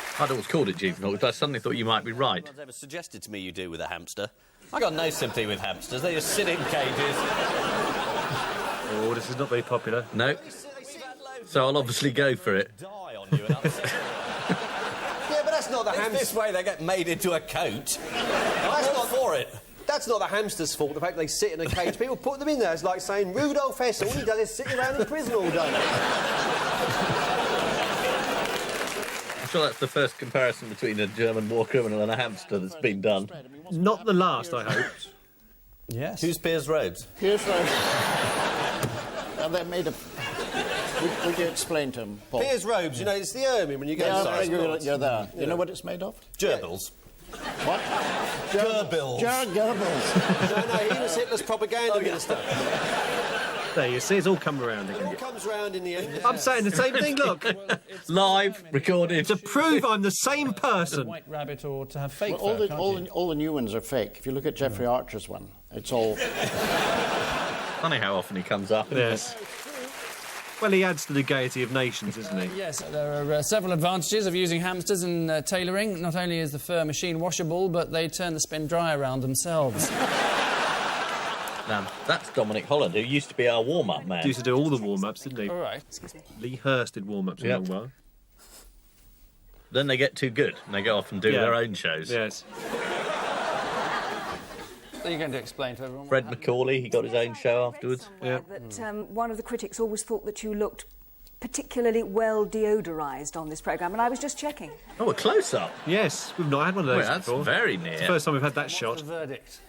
hamsters. I'd always called it Jeeves, but I suddenly thought you might be right. No one's ever suggested to me you do with a hamster. I got no sympathy with hamsters. They just sit in cages. Oh, this is not very popular. No. So I'll obviously go for it. Die on you. And Yeah, but that's not the hamster. This way they get made into a coat. That's I'm all not for it. That's not the hamster's fault, the fact they sit in a cage. People put them in there. It's like saying Rudolph Hess, all he does is sit around in prison all day. I'm sure that's the first comparison between a German war criminal and a hamster that's been done. Not the last, I hope. Yes. Who's Piers Robes? Here's they're made of. Would you explain to him, Paul? Piers Robes, you know, it's the ermine when you go Yeah, inside. you're there. You know what it's made of? Gerbils. What? Gerbils. Gerbils. No, he was Hitler's propaganda minister. There you see, it's all come around again. It all comes round in the end. I'm saying the same thing, look. Live, recorded. To prove I'm the same person. White rabbit or to have fake Well, fur, all the new ones are fake. If you look at Jeffrey Archer's one, it's all... Funny how often he comes up. Yes. Well, he adds to the gaiety of nations, isn't he? Yes, there are several advantages of using hamsters in tailoring. Not only is the fur machine washable, but they turn the spin dry around themselves. Now, that's Dominic Holland, who used to be our warm-up man. He used to do all the warm-ups, didn't he? All right. Excuse me. Lee Hurst did warm-ups a long while. Then they get too good, and they go off and do their own shows. Yes. So you're going to explain to everyone. Fred Macaulay, he got his own show afterwards. That one of the critics always thought that you looked particularly well deodorised on this programme, and I was just checking. Oh, a close-up? Yes, we've not had one of those that's before. very near. It's the first time we've had that shot. What's the verdict?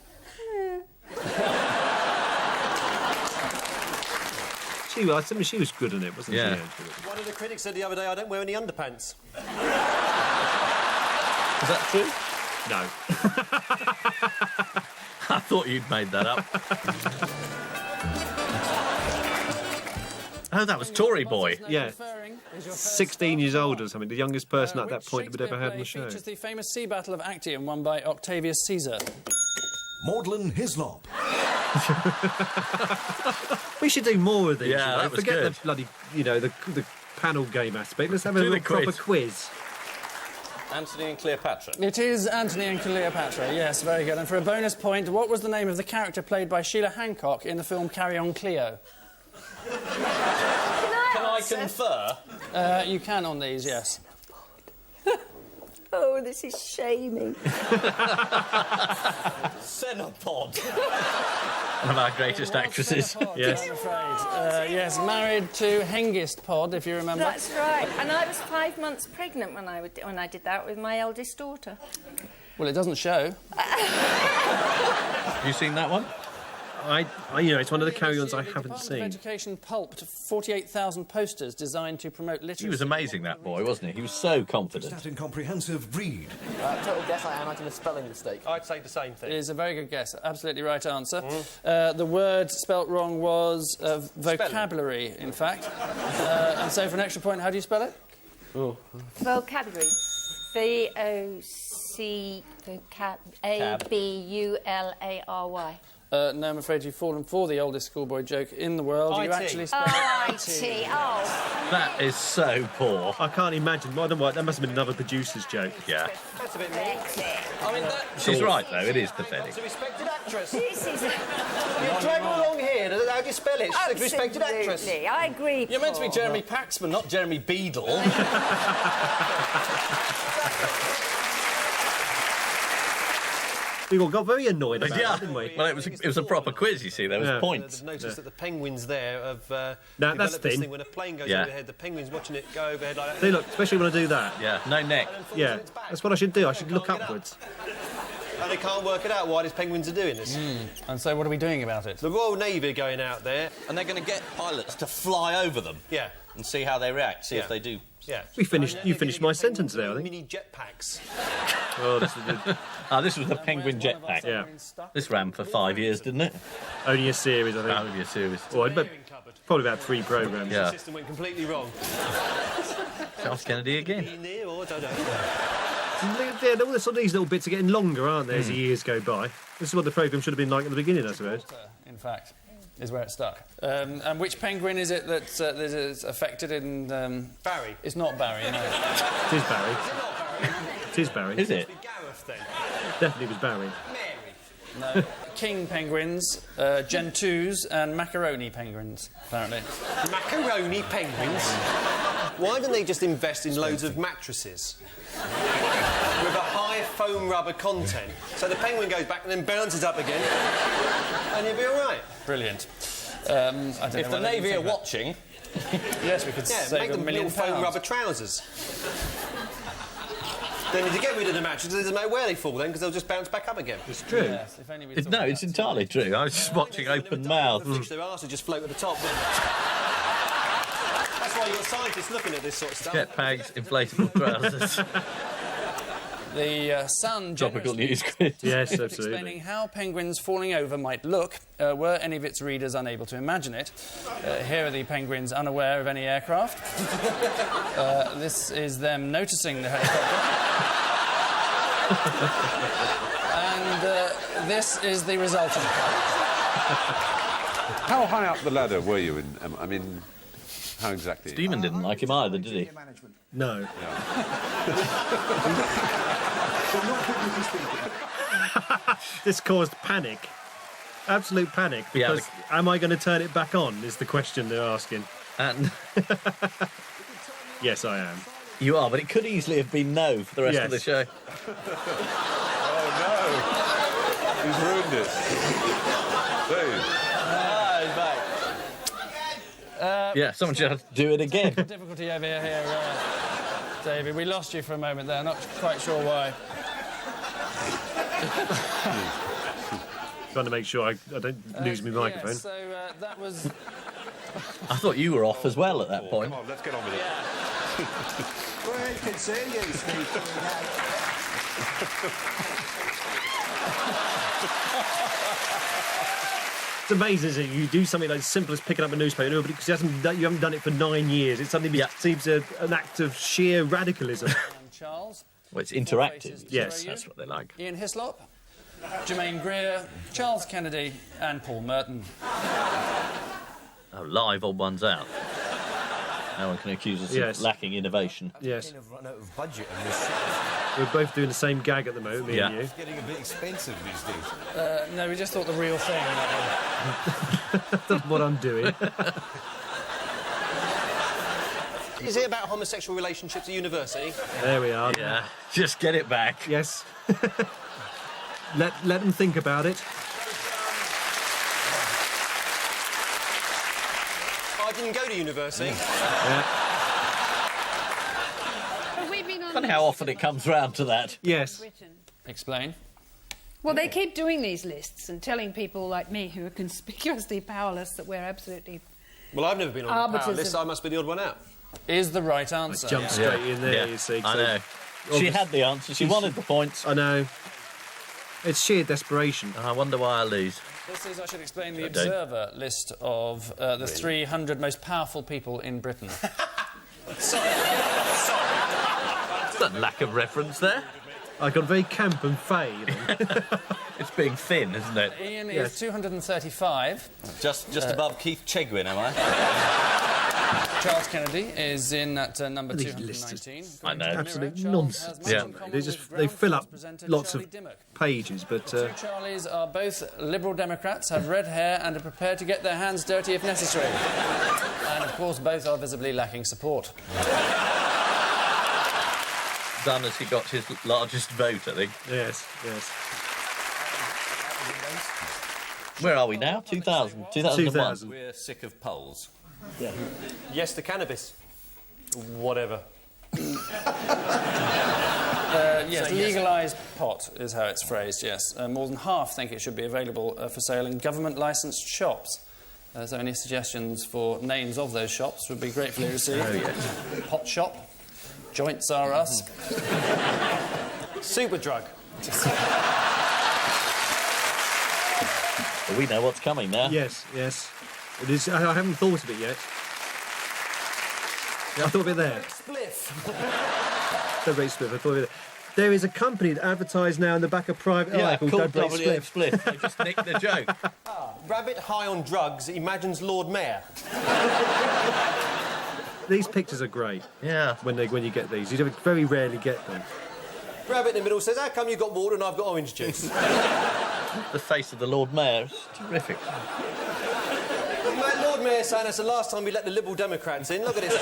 She was good in it, wasn't she? One of the critics said the other day, I don't wear any underpants. Is that true? No. I thought you'd made that up. Oh, that was Tory Boy. Yeah. 16 years old or something, the youngest person at that point that we'd ever had on the show. Features the famous sea battle of Actium won by Octavius Caesar. Maudlin Hislop. We should do more of these. Yeah, that was Forget good. the bloody, the panel game aspect. Let's have a Do the little proper quiz. Anthony and Cleopatra. It is Anthony and Cleopatra, yes, very good. And for a bonus point, what was the name of the character played by Sheila Hancock in the film Carry On Cleo? Can I confer? You can on these, yes. Oh, this is shaming. Cenopod. One of our greatest actresses. Yes. I'm afraid. Yes, married to Hengist Pod, if you remember. That's right. And I was 5 months pregnant when I did that with my eldest daughter. Well, it doesn't show. Have you seen that one? It's one of the carry-ons I haven't Department seen. of Education pulped 48,000 posters designed to promote literacy. He was amazing, that boy, wasn't he? He was so confident. Stat incomprehensive read. Total guess, I imagine a spelling mistake. I'd say the same thing. It is a very good guess. Absolutely right answer. The word spelt wrong was vocabulary, in fact. And so for an extra point, how do you spell it? Oh. Vocabulary. VOCABULARY. No, I'm afraid you've fallen for the oldest schoolboy joke in the world. You actually spelled IT. Oh. That is so poor. I can't imagine. That must have been another producer's joke. Yeah. That's a bit mean. I mean, She's right, though. It is pathetic. She's a respected actress. This is... You drag her along here. How do you spell it? She's a respected actress. Absolutely, I agree. You're meant to be Jeremy Paxman, not Jeremy Beadle. We all got very annoyed about that, didn't we? Well, it was a proper quiz, you see. There was points. I've noticed that the penguins there have that's developed this thin. thing when a plane goes Yeah. overhead, the penguins watching it go overhead like that. See, look, especially when I do that. Yeah, no neck. Yeah, that's what I should do. I should look upwards. And they can't work it out why these penguins are doing this. And so what are we doing about it? The Royal Navy are going out there. And they're going to get pilots to fly over them. Yeah. And see how they react, see if they do. Yeah. You finished my sentence there, I think. Mini jetpacks. Oh, this is the... This was the Penguin Jetpack. Yeah. This ran for 5 years, didn't it? Only a series, I think. Only a series. Oh, probably about 3 programmes. Yeah. The system went completely wrong. Charles Kennedy again. Near or I don't know. Yeah, all these little bits are getting longer, aren't they, as the years go by? This is what the programme should have been like at the beginning, I suppose. In fact, is where it stuck. And which penguin is it that is affected in... Barry. It's not Barry, no. It is Barry. It is Barry. Is it? Gareth, then. Definitely was Barry. No. King penguins, gentoos, and macaroni penguins, apparently. Macaroni penguins? Why don't they just invest in loads of mattresses? With a high foam rubber content. So the penguin goes back and then bounces up again. And you'll be all right. Brilliant. I don't know If the Navy are watching... Yes, we could save make them £1 million. little foam rubber trousers. Then if you get rid of the mattresses, it doesn't matter where they fall then, because they'll just bounce back up again. It's true. Yes, if only we'd No, it's entirely true. I was just watching open mouth. Fix their arse and just float at the top. That's why you've got scientists looking at this sort of stuff. Jetpacks, inflatable trousers. The Sun Topical generously news quiz. Yes, was absolutely. explaining how penguins falling over might look, were any of its readers unable to imagine it. Here are the penguins unaware of any aircraft. This is them noticing the helicopter. And this is the resultant. How high up the ladder were you in? I mean, how exactly? Stephen didn't like him either, did he? No. This caused panic. Absolute panic. Because am I going to turn it back on, is the question they're asking. And yes, I am. You are, but it could easily have been no for the rest of the show. Oh, no. He's ruined it. Yeah, someone should have to do it again. Difficulty over here, David. We lost you for a moment there. Not quite sure why. Trying to make sure I don't lose my microphone. Yeah, so that was... I thought you were off as well at that point. Come on, let's get on with it. Well, you can see you, Steve. It's amazing, isn't it? You do something like as simple as picking up a newspaper, because you haven't done it for 9 years. It suddenly seems an act of sheer radicalism. Charles. Well, it's interactive. Yes. That's what they like. Ian Hislop, Jermaine Greer, Charles Kennedy and Paul Merton. Oh, live odd ones out. No one can accuse us of lacking innovation. Yes. Run out of budget on this. We're both doing the same gag at the moment, me and you. It's getting a bit expensive these days. No, we just thought the real thing. That's what I'm doing. Is it about homosexual relationships at university? There we are. Yeah, just get it back. Yes. let them think about it. I didn't go to university. Yeah. Funny how often it comes round to that. Yes. Explain. Well, they keep doing these lists and telling people like me, who are conspicuously powerless, that we're absolutely... Well, I've never been on the power list, so I must be the odd one out. Is the right answer. Jump straight in there, you see. I know. She had the answer. She wanted the points. I know. It's sheer desperation. I wonder why I lose. This is, I should explain, the Observer list of the 300 most powerful people in Britain. Sorry. There's a lack of reference there. I got very camp and fey. It's being thin, isn't it? Ian is 235. Just above Keith Chegwin, am I? Charles Kennedy is in at number 219. I know. Absolute nonsense. Yeah. They fill up lots of pages, but... The two Charlies are both Liberal Democrats, have red hair and are prepared to get their hands dirty if necessary. And, of course, both are visibly lacking support. Done as he got his largest vote, I think. Yes, yes. Where are we now? 2000? 2001? We're sick of polls. Yeah. Yes to cannabis. Whatever. Yes, legalised pot is how it's phrased, yes. More than half think it should be available for sale in government-licensed shops. So any suggestions for names of those shops would be gratefully received. Oh, yes. Pot shop, Joints R Us, Superdrug. Well, we know what's coming now. Yes, yes. It is. I haven't thought of it yet. Yeah, I thought of it there. Spliff. Don't break spliff. I thought of it there. There is a company that advertised now in the back of Private Eye called Don't Break Spliff. Spliff. They just nicked the joke. Rabbit high on drugs imagines Lord Mayor. These pictures are great. Yeah. When you get these, you very rarely get them. Rabbit in the middle says, "How come you got water and I've got orange juice?" The face of the Lord Mayor is terrific. Lord Mayor saying that's the last time we let the Liberal Democrats in. Look at this.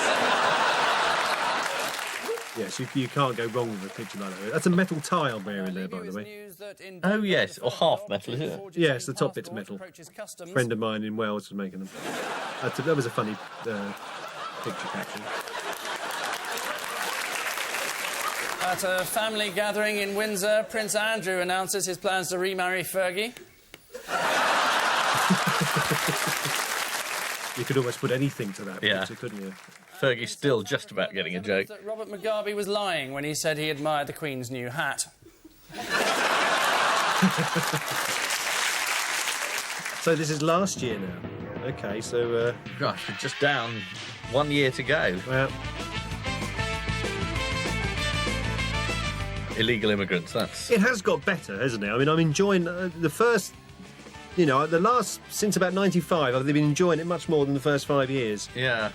Yes, you can't go wrong with a picture like that. That's a metal tile wearing there, by the way. Oh, yes, or half metal, isn't it? Yes, the top bit's metal. A friend of mine in Wales was making them. That was a funny picture caption. At a family gathering in Windsor, Prince Andrew announces his plans to remarry Fergie. You could almost put anything to that Yeah. picture, couldn't you? Fergie's still just about getting a joke. That Robert Mugabe was lying when he said he admired the Queen's new hat. So this is last year now. OK, so... Gosh, we're just down 1 year to go. Well... Illegal immigrants, that's... It has got better, hasn't it? I mean, I'm enjoying the first... You know, the last... Since about 95, I've been enjoying it much more than the first 5 years. Yeah.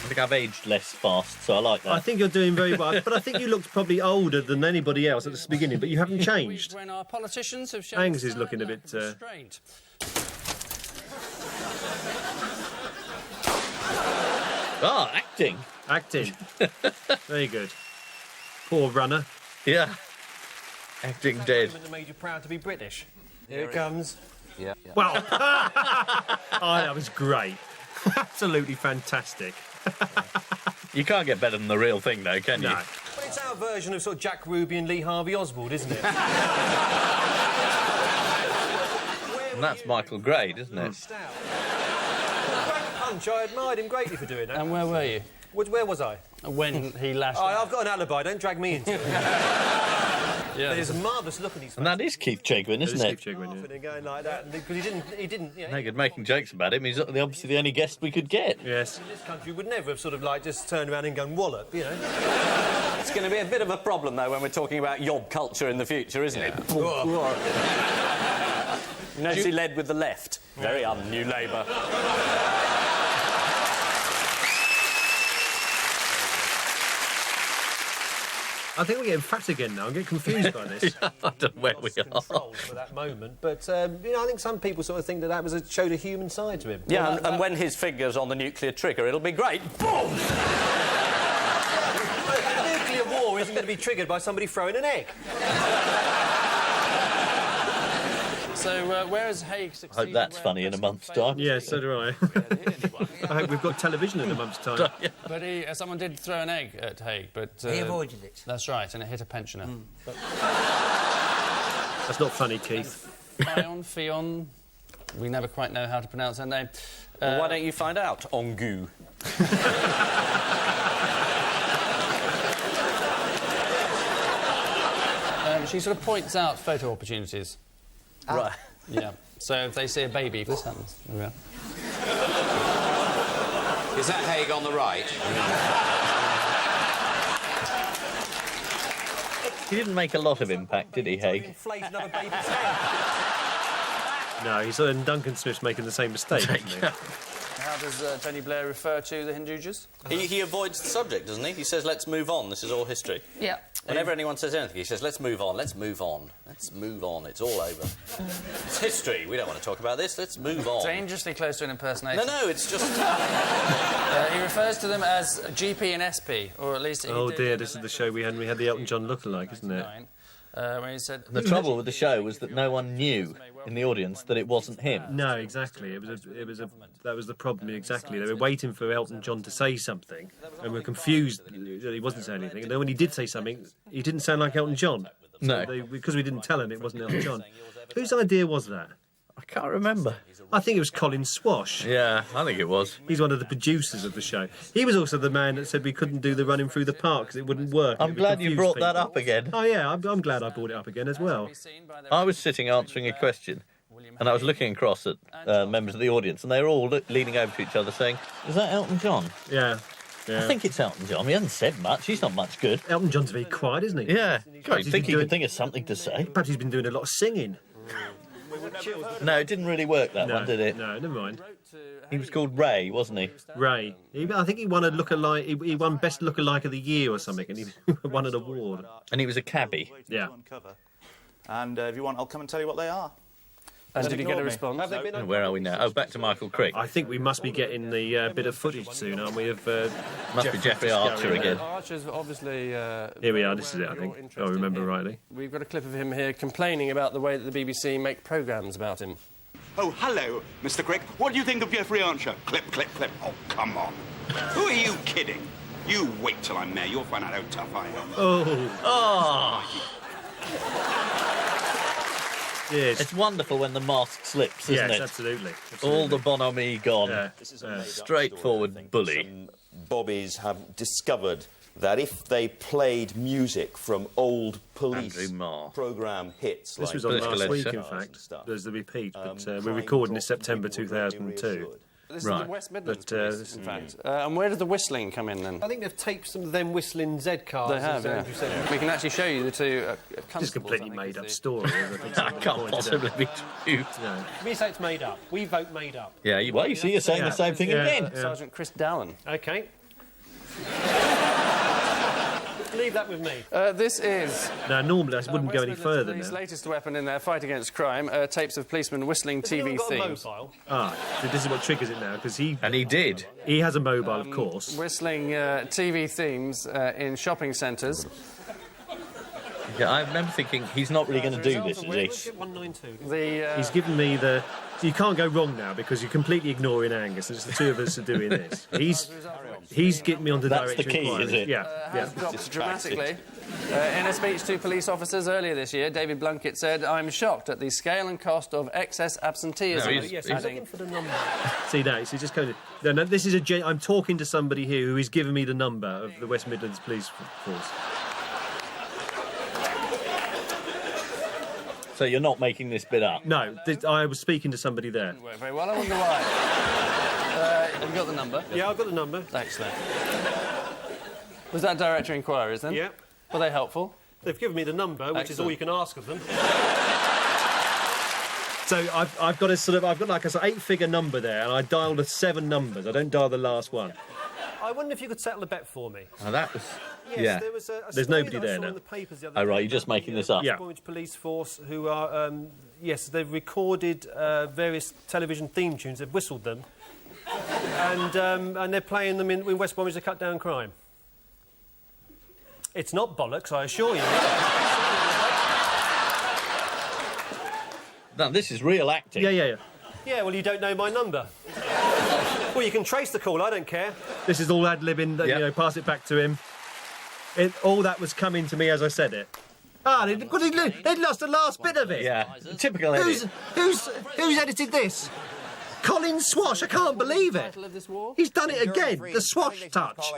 I think I've aged less fast, so I like that. I think you're doing very well, but I think you looked probably older than anybody else at the beginning, but you haven't changed. When our politicians have shown Angus is looking a bit... restraint. Ah, acting. Acting. Very good. Poor runner. Yeah. Acting dead. That made you proud to be British. Here it comes. Yeah. Well, that was great. Absolutely fantastic. You can't get better than the real thing, though, can you? No. Well, it's our version of sort of Jack Ruby and Lee Harvey Oswald, isn't it? And that's Michael Grade, isn't it? Punch, I admired him greatly for doing that. And where were you? Where was I? When he lashed Oh, out. I've got an alibi, don't drag me into it. Yeah. There's a marvellous look on his face. And that is Keith Chegwin, isn't it? Keith Chegwin, And going like that, because he didn't. You know, No good making jokes about him. He's obviously the only guest we could get. Yes. in this country would never have sort of like just turned around and gone wallop, you know. It's going to be a bit of a problem, though, when we're talking about yob culture in the future, isn't it? You notice he led with the left. Very un-New Labour. I think we're getting fat again now. I'm getting confused by this. I don't know where we are. Control for that moment, but you know, I think some people sort of think that was showed a human side to him. Yeah, Well, and when his finger's on the nuclear trigger, it'll be great. Boom! nuclear war isn't going to be triggered by somebody throwing an egg. So, where has Haig I succeeded? hope that's funny in a month's time. Yeah, so do I. I hope we've got television in a month's time. But someone did throw an egg at Haig, but... He avoided it. That's right, and it hit a pensioner. But That's not funny, Keith. Fion, we never quite know how to pronounce her name. Well, why don't you find out, Ongu? She sort of points out photo opportunities. Right. Yeah. So if they see a baby, this happens. Yeah. Is that Haig on the right? He didn't make a lot of impact, did he, Haig? Inflate another baby's head. No, he's Duncan Smith's making the same mistake, isn't he? How does Tony Blair refer to the Hindujas? He avoids the subject, doesn't he? He says, let's move on, this is all history. Yeah. Whenever anyone says anything, he says, let's move on, let's move on, let's move on, it's all over. It's history, we don't want to talk about this, let's move on. Dangerously close to an impersonation. No, it's just... He refers to them as GP and SP, or at least... Oh dear, this is the show we had the Elton John lookalike, isn't it? When he said... The trouble with the show was that no one knew in the audience that it wasn't him. No, exactly. That was the problem, exactly. They were waiting for Elton John to say something and were confused that he wasn't saying anything. And then when he did say something, he didn't sound like Elton John. No. So because we didn't tell him it wasn't Elton John. Whose idea was that? I can't remember. I think it was Colin Swash. Yeah, I think it was. He's one of the producers of the show. He was also the man that said we couldn't do the running through the park because it wouldn't work. I'm glad you brought that up again. Oh, yeah, I'm glad I brought it up again as well. I was sitting answering a question, and I was looking across at members of the audience, and they were all leaning over to each other saying, is that Elton John? Yeah. I think it's Elton John. He hasn't said much. He's not much good. Elton John's very quiet, isn't he? Yeah. God, you'd think he could think of something to say. Perhaps he's been doing a lot of singing. No, it didn't really work, that one, did it? No, never mind. He was called Ray, wasn't he? Ray. I think he won a lookalike. He won Best Lookalike of the Year or something, and he won an award. And he was a cabbie. Yeah. And if you want, I'll come and tell you what they are. And did you get a response? Have they been Where are we now? Oh, back to Michael Crick. I think we must be getting the bit of footage soon, aren't we? Of Must be Jeffrey Archer again. Archer's obviously... Here we are, this is it, I think. If I remember rightly. We've got a clip of him here complaining about the way that the BBC make programmes about him. Oh, hello, Mr. Crick. What do you think of Jeffrey Archer? Clip, clip, clip. Oh, come on. Who are you kidding? You wait till I'm mayor. You'll find out how tough I am. Oh. Yes. It's wonderful when the mask slips, isn't Yes, it? absolutely. All the bonhomie gone. Yeah. Straightforward bully. Some bobbies have discovered that if they played music from old police programme hits... This like was on last week, in Cars and fact. stuff, There's the repeat, but we're recording in September 2002. This is the West Midlands But, police, in fact. And where does the whistling come in, then? I think they've taped some of them whistling Z cars. They have, as yeah. Andrew said. We can actually show you the two Just completely made-up story. That can't possibly be true. No. We say it's made up. We vote made up. Yeah, well, you see, you're saying the same thing again. Sergeant Chris Dallin. OK. Leave that with me. This is... Now, normally I wouldn't go any further Police's now. latest weapon in their fight against crime, tapes of policemen whistling Has TV anyone got a themes. mobile? So this is what triggers it now, because he... And he did. He has a mobile, of course. Whistling TV themes in shopping centres. Yeah, I remember thinking, he's not really going to do this, is he? 192. He's given me the... You can't go wrong now, because you're completely ignoring Angus. It's the two of us are doing this. He's getting me on the That's direct the key, inquiry. is it? Yeah. Has dropped dramatically. In a speech to police officers earlier this year, David Blunkett said, "I'm shocked at the scale and cost of excess absenteeism." No, he's looking for the number. See, now, he's just going to... No, this is a... I'm talking to somebody here who is giving me the number of the West Midlands Police Force. So you're not making this bit up? No, I was speaking to somebody there. Didn't work very well, I wonder why. Have you got the number? Yeah, I've got the number. Excellent. Was that director inquiries, then? Yeah. Were they helpful? They've given me the number, which is all you can ask of them. So I've got a sort of... I've got like a 8-figure number there, and I dial the 7 numbers. I don't dial the last one. I wonder if you could settle a bet for me. Oh, that was... Yes, yeah. there was a There's story nobody that I there saw now. in the papers the other Oh, day right, you're just about making the, this up. West Bromwich Police Force, who are, yes, they've recorded various television theme tunes, they've whistled them, and they're playing them in West Bromwich to cut down crime. It's not bollocks, I assure you. No, this is real acting. Yeah. Yeah, well, you don't know my number. Well, you can trace the call, I don't care. This is all ad-libbing, you know, pass it back to him. All that was coming to me as I said it. They'd lost the last bit of it. Yeah, typical edit. Who's edited this? Colin Swash, I can't believe it. He's done it again, the Swash touch.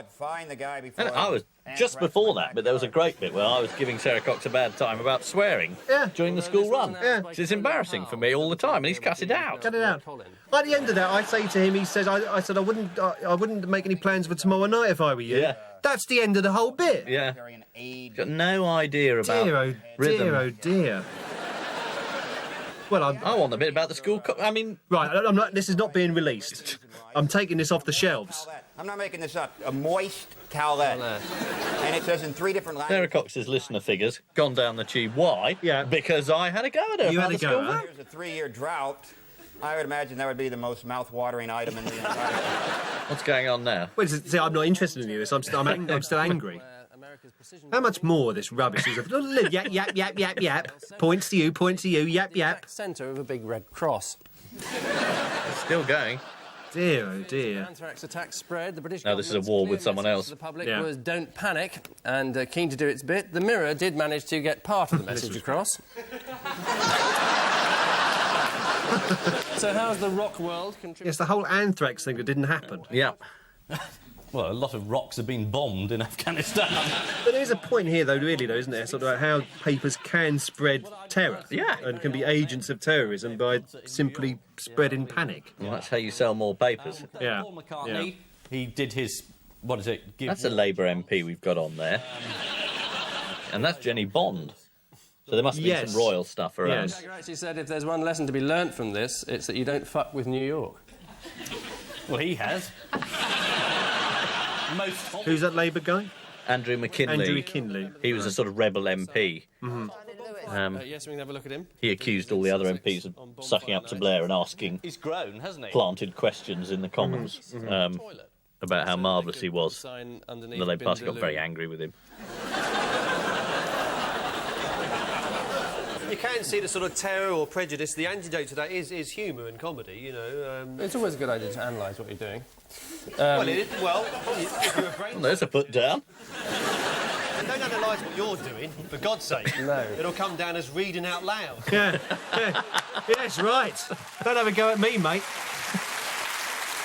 And I was just before that, but there was a great bit where I was giving Sarah Cox a bad time about swearing during the school run. Yeah. It's embarrassing for me all the time, and he's cut it out. Cut it out. At the end of that, I say to him, he says, I said I wouldn't make any plans for tomorrow night if I were you. Yeah. That's the end of the whole bit. Yeah. Got no idea about rhythm. Dear, oh dear. Well, I want the bit about the school. Right, I'm not. This is not being released. I'm taking this off the shelves. I'm not making this up. A moist towelette. And it says in 3 different languages. Sarah Cox's listener figures gone down the tube. Why? Yeah. Because I had a go at her. You about had the a go school at run. There's a 3-year drought. I would imagine that would be the most mouth-watering item in the entire... What's going on now? Wait, see, I'm not interested in you. I'm still angry. How much more of this rubbish is? Yap. Points to you. Yap. Centre of a big red cross. It's still going. Dear, oh dear. Anthrax attack spread. The British No, this is a war with someone else. The public was don't panic and keen to do its bit. The Mirror did manage to get part of the message across. So how's the rock world contributing? Yes, the whole anthrax thing that didn't happen. Yeah. Well, a lot of rocks have been bombed in Afghanistan. But there's a point here, though, really, though, isn't there? Sort of about how papers can spread terror. Yeah. And can be agents of terrorism by simply spreading panic. Well, that's how you sell more papers. Yeah. Paul McCartney, he did his... What is it? That's a Labour MP we've got on there. And that's Jenny Bond. So there must be some royal stuff around. Yes. Actually said if there's one lesson to be learnt from this, it's that you don't fuck with New York. Well, he has. Who's that Labour guy? Andrew McKinley. Andrew McKinley. He was a sort of rebel MP. Yes, we can have a look at him. He accused all the other MPs of sucking up to Blair and asking He's grown, hasn't he? planted questions in the Commons about how marvellous he was. The Labour Party got very angry with him. You can see the sort of terror or prejudice. The antidote to that is humour and comedy, you know. It's always a good idea to analyse what you're doing. If you're a brain... Well, there's a put down. Don't analyse what you're doing, for God's sake. No. It'll come down as reading out loud. Yeah. Yes, right. Don't have a go at me, mate.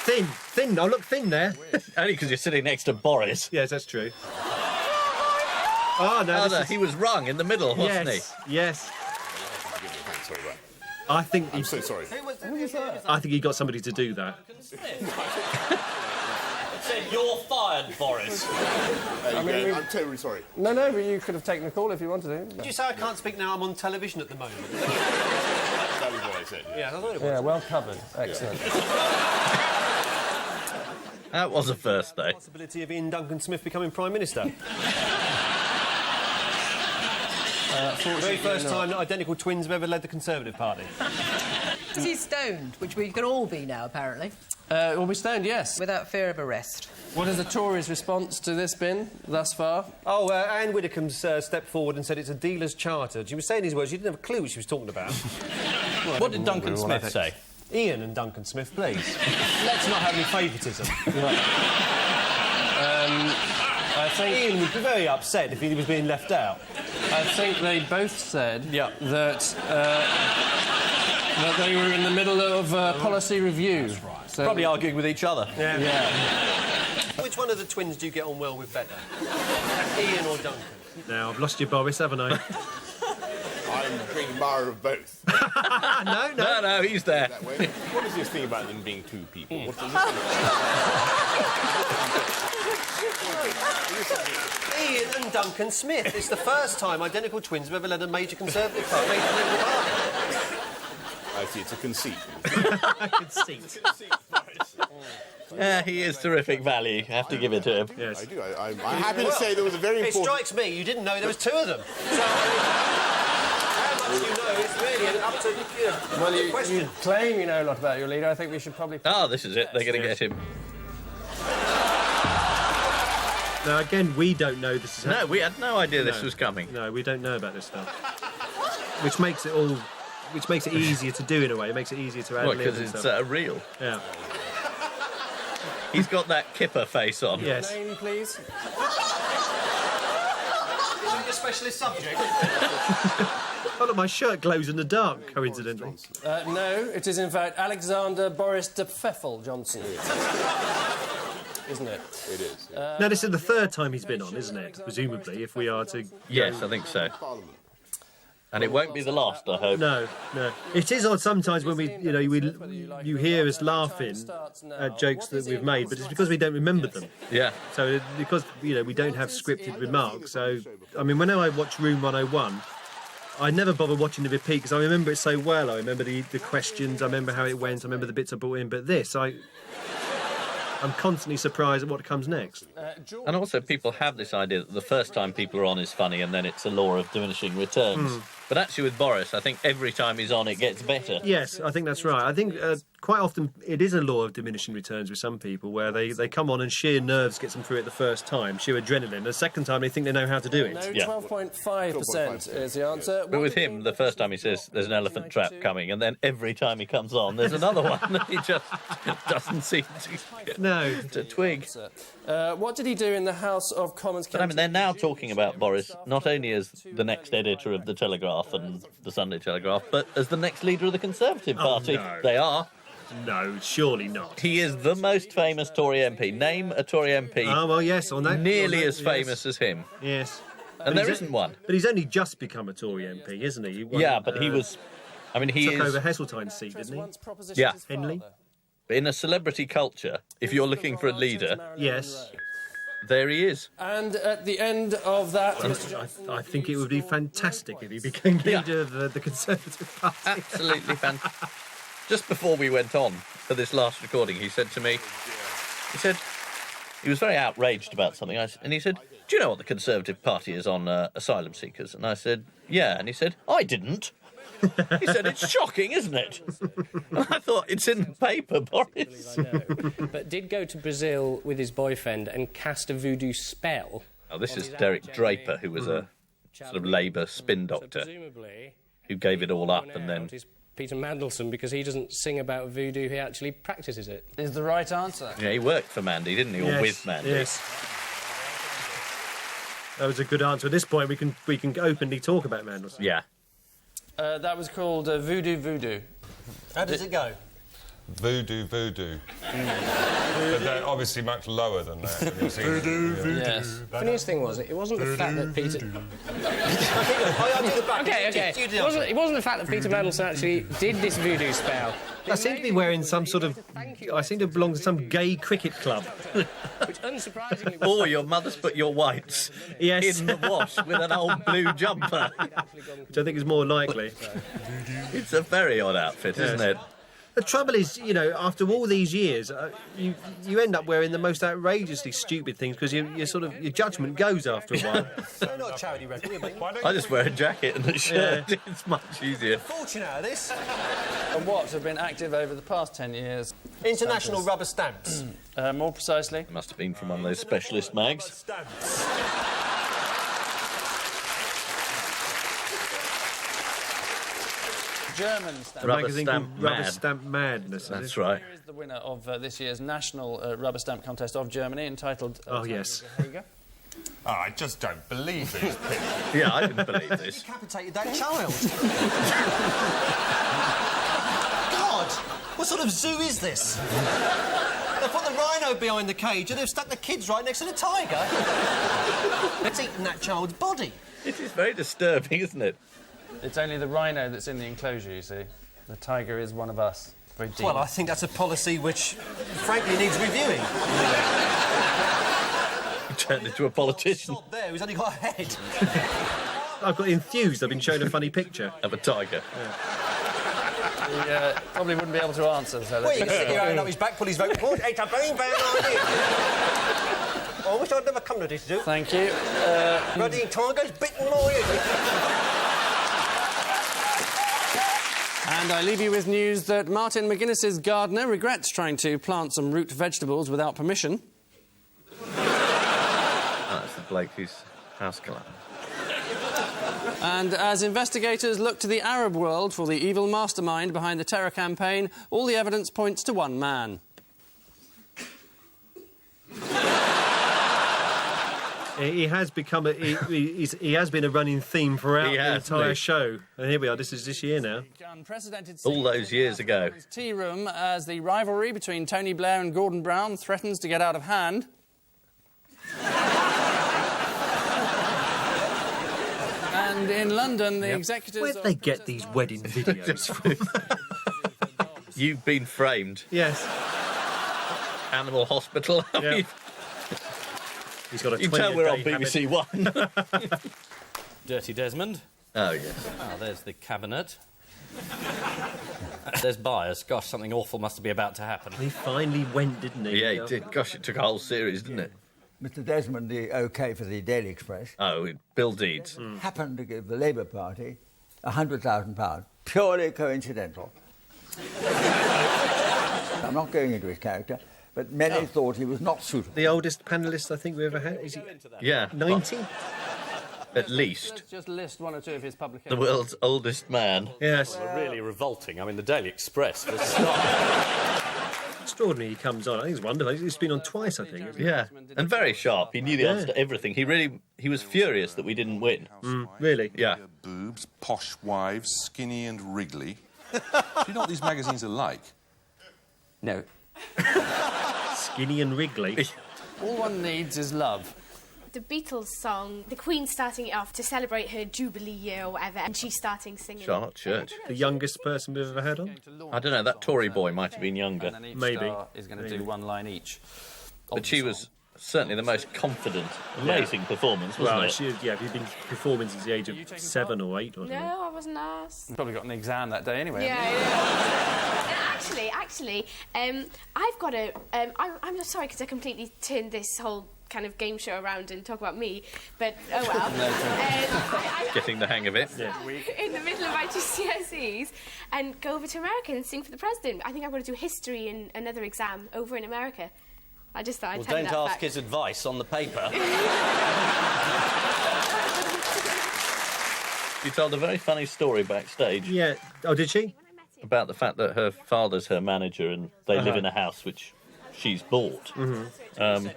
Thin. I look thin there. Only because you're sitting next to Boris. Yes, that's true. Oh, no, he was wrong in the middle, wasn't he? Yes. Sorry, right. I think... I'm so sorry. I think he got somebody to do that. Said you're fired, Boris. I'm terribly sorry. No, but you could have taken the call if you wanted to. Did you say I can't speak now? I'm on television at the moment. That was what I said. Yeah, I thought it was. Yeah, well covered. Excellent. That was a first, though. Possibility of Ian Duncan Smith becoming Prime Minister. Very first time that identical twins have ever led the Conservative Party. Is he stoned? Which we can all be now, apparently. Well, we stand, yes. Without fear of arrest. What has the Tories' response to this been thus far? Oh, Anne Widdecombe's stepped forward and said it's a dealer's charter. She was saying these words, she didn't have a clue what she was talking about. What did Duncan Smith say? Ian and Duncan Smith, please. Let's not have any favouritism. I think Ian would be very upset if he was being left out. I think they both said that they were in the middle of policy review. That's right. So probably arguing with each other. Yeah. Which one of the twins do you get on well with better? Ian or Duncan? Now, I've lost you, Boris, haven't I? I'm a great admirer of both. No, he's there. That way. What is this thing about them being two people? What's this? Ian and Duncan Smith. It's the first time identical twins have ever led a major Conservative party. I see, it's a conceit. Conceit. Yeah, he is terrific value. I have to give it to him. Yes. I do. I'm happy to say there was a very important... It strikes me you didn't know there was two of them. So, how much you know is really up to the question. You claim you know a lot about your leader. I think we should probably... Oh, this is it. They're going to get him. Now, again, we don't know this is happening. No, we had no idea this was coming. No, we don't know about this stuff. Which makes it all... Which makes it easier to do in a way. It makes it easier to add What, because it's real? Yeah. He's got that kipper face on. Yes. Name, please. Is it your specialist subject? Oh, look, my shirt glows in the dark, coincidentally. No, it is in fact Alexander Boris de Pfeffel Johnson. Isn't it? It is. Now, this is the third time he's been on, isn't it? Presumably, if we are to... Yes, I think so. And it won't be the last, I hope. No. It is odd sometimes when you hear us laughing at jokes that we've made, but it's because we don't remember them. Yeah. So because we don't have scripted remarks. So I mean, whenever I watch Room 101, I never bother watching the repeat because I remember it so well. I remember the questions. I remember how it went. I remember the bits I brought in. But this, I'm constantly surprised at what comes next. And also, people have this idea that the first time people are on is funny and then it's a law of diminishing returns. But actually with Boris, I think every time he's on, it gets better. Yes, I think that's right. I think quite often it is a law of diminishing returns with some people where they come on and sheer nerves gets them through it the first time, sheer adrenaline. The second time they think they know how to do it. No, 12.5% is the answer. But with him, the first time he says there's an elephant trap coming, and then every time he comes on, there's another one that he just doesn't seem to twig. What did he do in the House of Commons? But I mean, they're now talking about Boris not only as the next editor of the Telegraph and the Sunday Telegraph, but as the next leader of the Conservative Party. No. They are. No, surely not. He is the most famous Tory MP. Name a Tory MP. Oh, well, yes, on that. Nearly as famous as him. Yes. And there isn't one. But he's only just become a Tory MP, isn't he? Yeah, but he was... I mean, he took over Heseltine's seat, didn't he? Yeah. Henley? In a celebrity culture, if you're looking for a leader... Yes. There he is. And at the end of that... I think it would be fantastic if he became leader of the Conservative Party. Absolutely fantastic. Just before we went on for this last recording, he said to me... He was very outraged about something, and he said, do you know what the Conservative Party is on asylum seekers? And I said, yeah. And he said, I didn't. He said, it's shocking, isn't it? And I thought, it's in the paper, Boris. I know. But did go to Brazil with his boyfriend and cast a voodoo spell. Oh, this is Derek Draper, who was a sort of Labour spin doctor, who gave it all up and then... Peter Mandelson, because he doesn't sing about voodoo, he actually practices it. Is the right answer. Yeah, he worked for Mandy, didn't he? Or with Mandy. Yes. That was a good answer. At this point, we can openly talk about Mendelssohn. Yeah. That was called Voodoo Voodoo. How does it go? Voodoo, voodoo. But they're obviously much lower than that. Voodoo, voodoo. Yes. Funniest thing was, it wasn't the fact that Peter... Okay. It wasn't the fact that Peter Mendelssohn actually did this voodoo spell. I seem to be wearing some sort of... I seem to belong to some gay cricket club. Which, unsurprisingly... Or your mother's put your whites in the wash with an old blue jumper. Which I think is more likely. It's a very odd outfit, isn't it? The trouble is, you know, after all these years, you end up wearing the most outrageously stupid things because your judgment goes after a while. We're not a charity record, I just wear a jacket and a shirt. Yeah. It's much easier. Fortune out of this. And what have been active over the past 10 years? International rubber stamps. More precisely? It must have been from one of those specialist mags. Stamps. German stamp. Rubber Stamp Rubber Stamp Madness. That's right. Here is the winner of this year's national rubber stamp contest of Germany, entitled... Oh, yes. Oh, I just don't believe this. Yeah, I didn't believe this. Decapitated that child. God, what sort of zoo is this? They've put the rhino behind the cage and they've stuck the kids right next to the tiger. It's eaten that child's body. It is very disturbing, isn't it? It's only the rhino that's in the enclosure, you see. The tiger is one of us. Very deep. Well, I think that's a policy which, frankly, needs reviewing. He turned into a politician. Not there, he's only got a head. I've got enthused. I've been shown a funny picture. Of a tiger. He probably wouldn't be able to answer, so... Well, you can sit here and up his back, pull his vote forward. It's a very bad idea. I wish I'd never come to this zoo. Thank you. Bloody tiger's bitten my head. And I leave you with news that Martin McGuinness's gardener regrets trying to plant some root vegetables without permission. That's the bloke whose house collapsed. And as investigators look to the Arab world for the evil mastermind behind the terror campaign, all the evidence points to one man. He has become he has been a running theme throughout the entire show. And here we are. This is this year now. All those years ago. Tea room as the rivalry between Tony Blair and Gordon Brown threatens to get out of hand. And in London, the executors... Where'd they get these wedding videos from? You've been framed. Yes. Animal Hospital. Yeah. He's got a you tell we're on BBC One. Dirty Desmond. Oh, yes. Ah, there's the cabinet. There's Byers. Gosh, something awful must be about to happen. He finally went, didn't he? Yeah, he did. Gosh, it took a whole series, didn't it? Mr Desmond, the OK for the Daily Express... Oh, Bill Deeds. ...happened to give the Labour Party £100,000. Purely coincidental. I'm not going into his character, but many thought he was not suitable. The oldest panellist I think we ever had. Is he? Yeah. 90? At least. Let's just list one or two of his publications. The world's oldest man. Yes. Well, really revolting. I mean, the Daily Express, for a start. Extraordinary he comes on. I think it's wonderful. He's been on twice, I think. Yeah. And very sharp. He knew the answer to everything. He was furious that we didn't win. Really? Yeah. Boobs, posh wives, skinny and wriggly. Do you know what these magazines are like? No. Skinny and wriggly. All one needs is love. The Beatles song, the Queen starting it off to celebrate her Jubilee year or whatever, and she's starting singing. Charlotte Church. The youngest person we've ever had on? I don't know, that Tory boy might have been younger. And then each Maybe. star is going to do one line each. But she was certainly the most confident, amazing performance, wasn't it? She's been performing since the age of 7 or 8 or something. No, I wasn't asked. Probably got an exam that day anyway. Actually, I've got a... I'm sorry because I completely turned this whole kind of game show around and talk about me, but oh well. Getting the hang of it. Yeah. In the middle of my GCSEs and go over to America and sing for the president. I think I'm going to do history in another exam over in America. I just thought I'd tell you that don't ask fact. his advice on the paper. She told a very funny story backstage. Yeah. Oh, did she? About the fact that her father's her manager and they live in a house which she's bought. And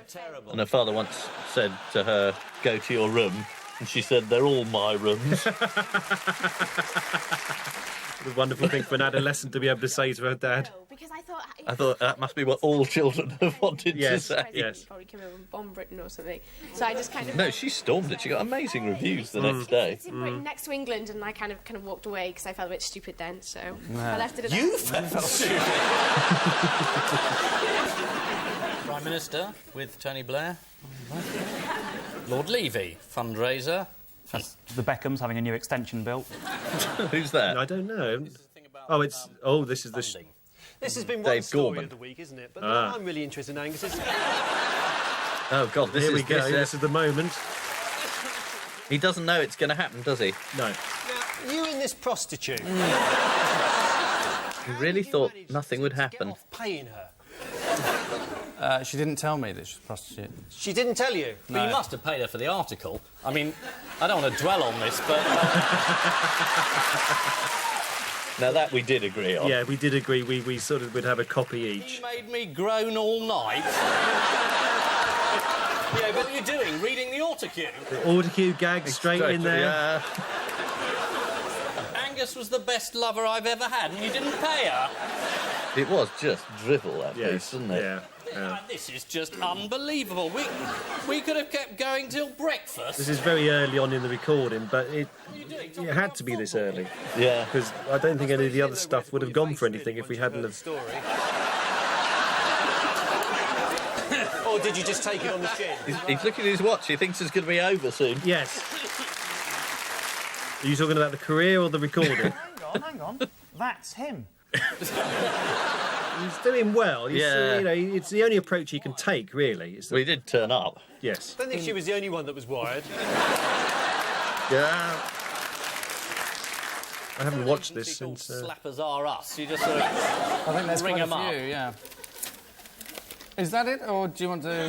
her father once said to her, "Go to your room," and she said, "They're all my rooms." The wonderful thing for an adolescent to be able to say to her dad. Because I thought... I thought that must be what all children have wanted to say. Yes. Probably came over and bombed Britain or something. So I just kind of... No, she stormed it. She got amazing reviews the next day. It's in Britain next to England, and I kind of walked away because I felt a bit stupid then, so No. I left it at You that. felt stupid. Prime Minister with Tony Blair. Lord Levy, fundraiser. The Beckhams having a new extension built. Who's that? I don't know. Oh, it's... Oh, this is the... This has been Dave one story Gorman. of the week, isn't it? But Ah. I'm really interested in Angus. Oh, God, this Here is... we go. This is the moment. He doesn't know it's going to happen, does he? No. Now, you and this prostitute... He really thought nothing would happen. paying her. She didn't tell me that she's a prostitute. She didn't tell you? But you must have paid her for the article. I mean, I don't want to dwell on this, but... Now, that we did agree on. Yeah, we did agree we sort of would have a copy each. He made me groan all night. Yeah, what are you doing? Reading the autocue? The autocue gag straight in there. Yeah. Angus was the best lover I've ever had, and you didn't pay her? It was just drivel, that piece, wasn't it? Yeah. This is just unbelievable. We could have kept going till breakfast. This is very early on in the recording, but it had to be this early. Yeah. Because I don't think any of the other stuff would have gone for anything if we hadn't have... Or did you just take it on the chin? He's looking at his watch. He thinks it's going to be over soon. Yes. Are you talking about the career or the recording? Hang on. That's him. He's doing well. He's, Yeah. you know, it's the only approach he can take, really. It's the... Well, he did turn up. Yes. I don't think she was the only one that was wired. Yeah. I haven't watched this since... Slappers are us. You just sort of I think there's ring quite them a up. few, yeah. Is that it, or do you want to...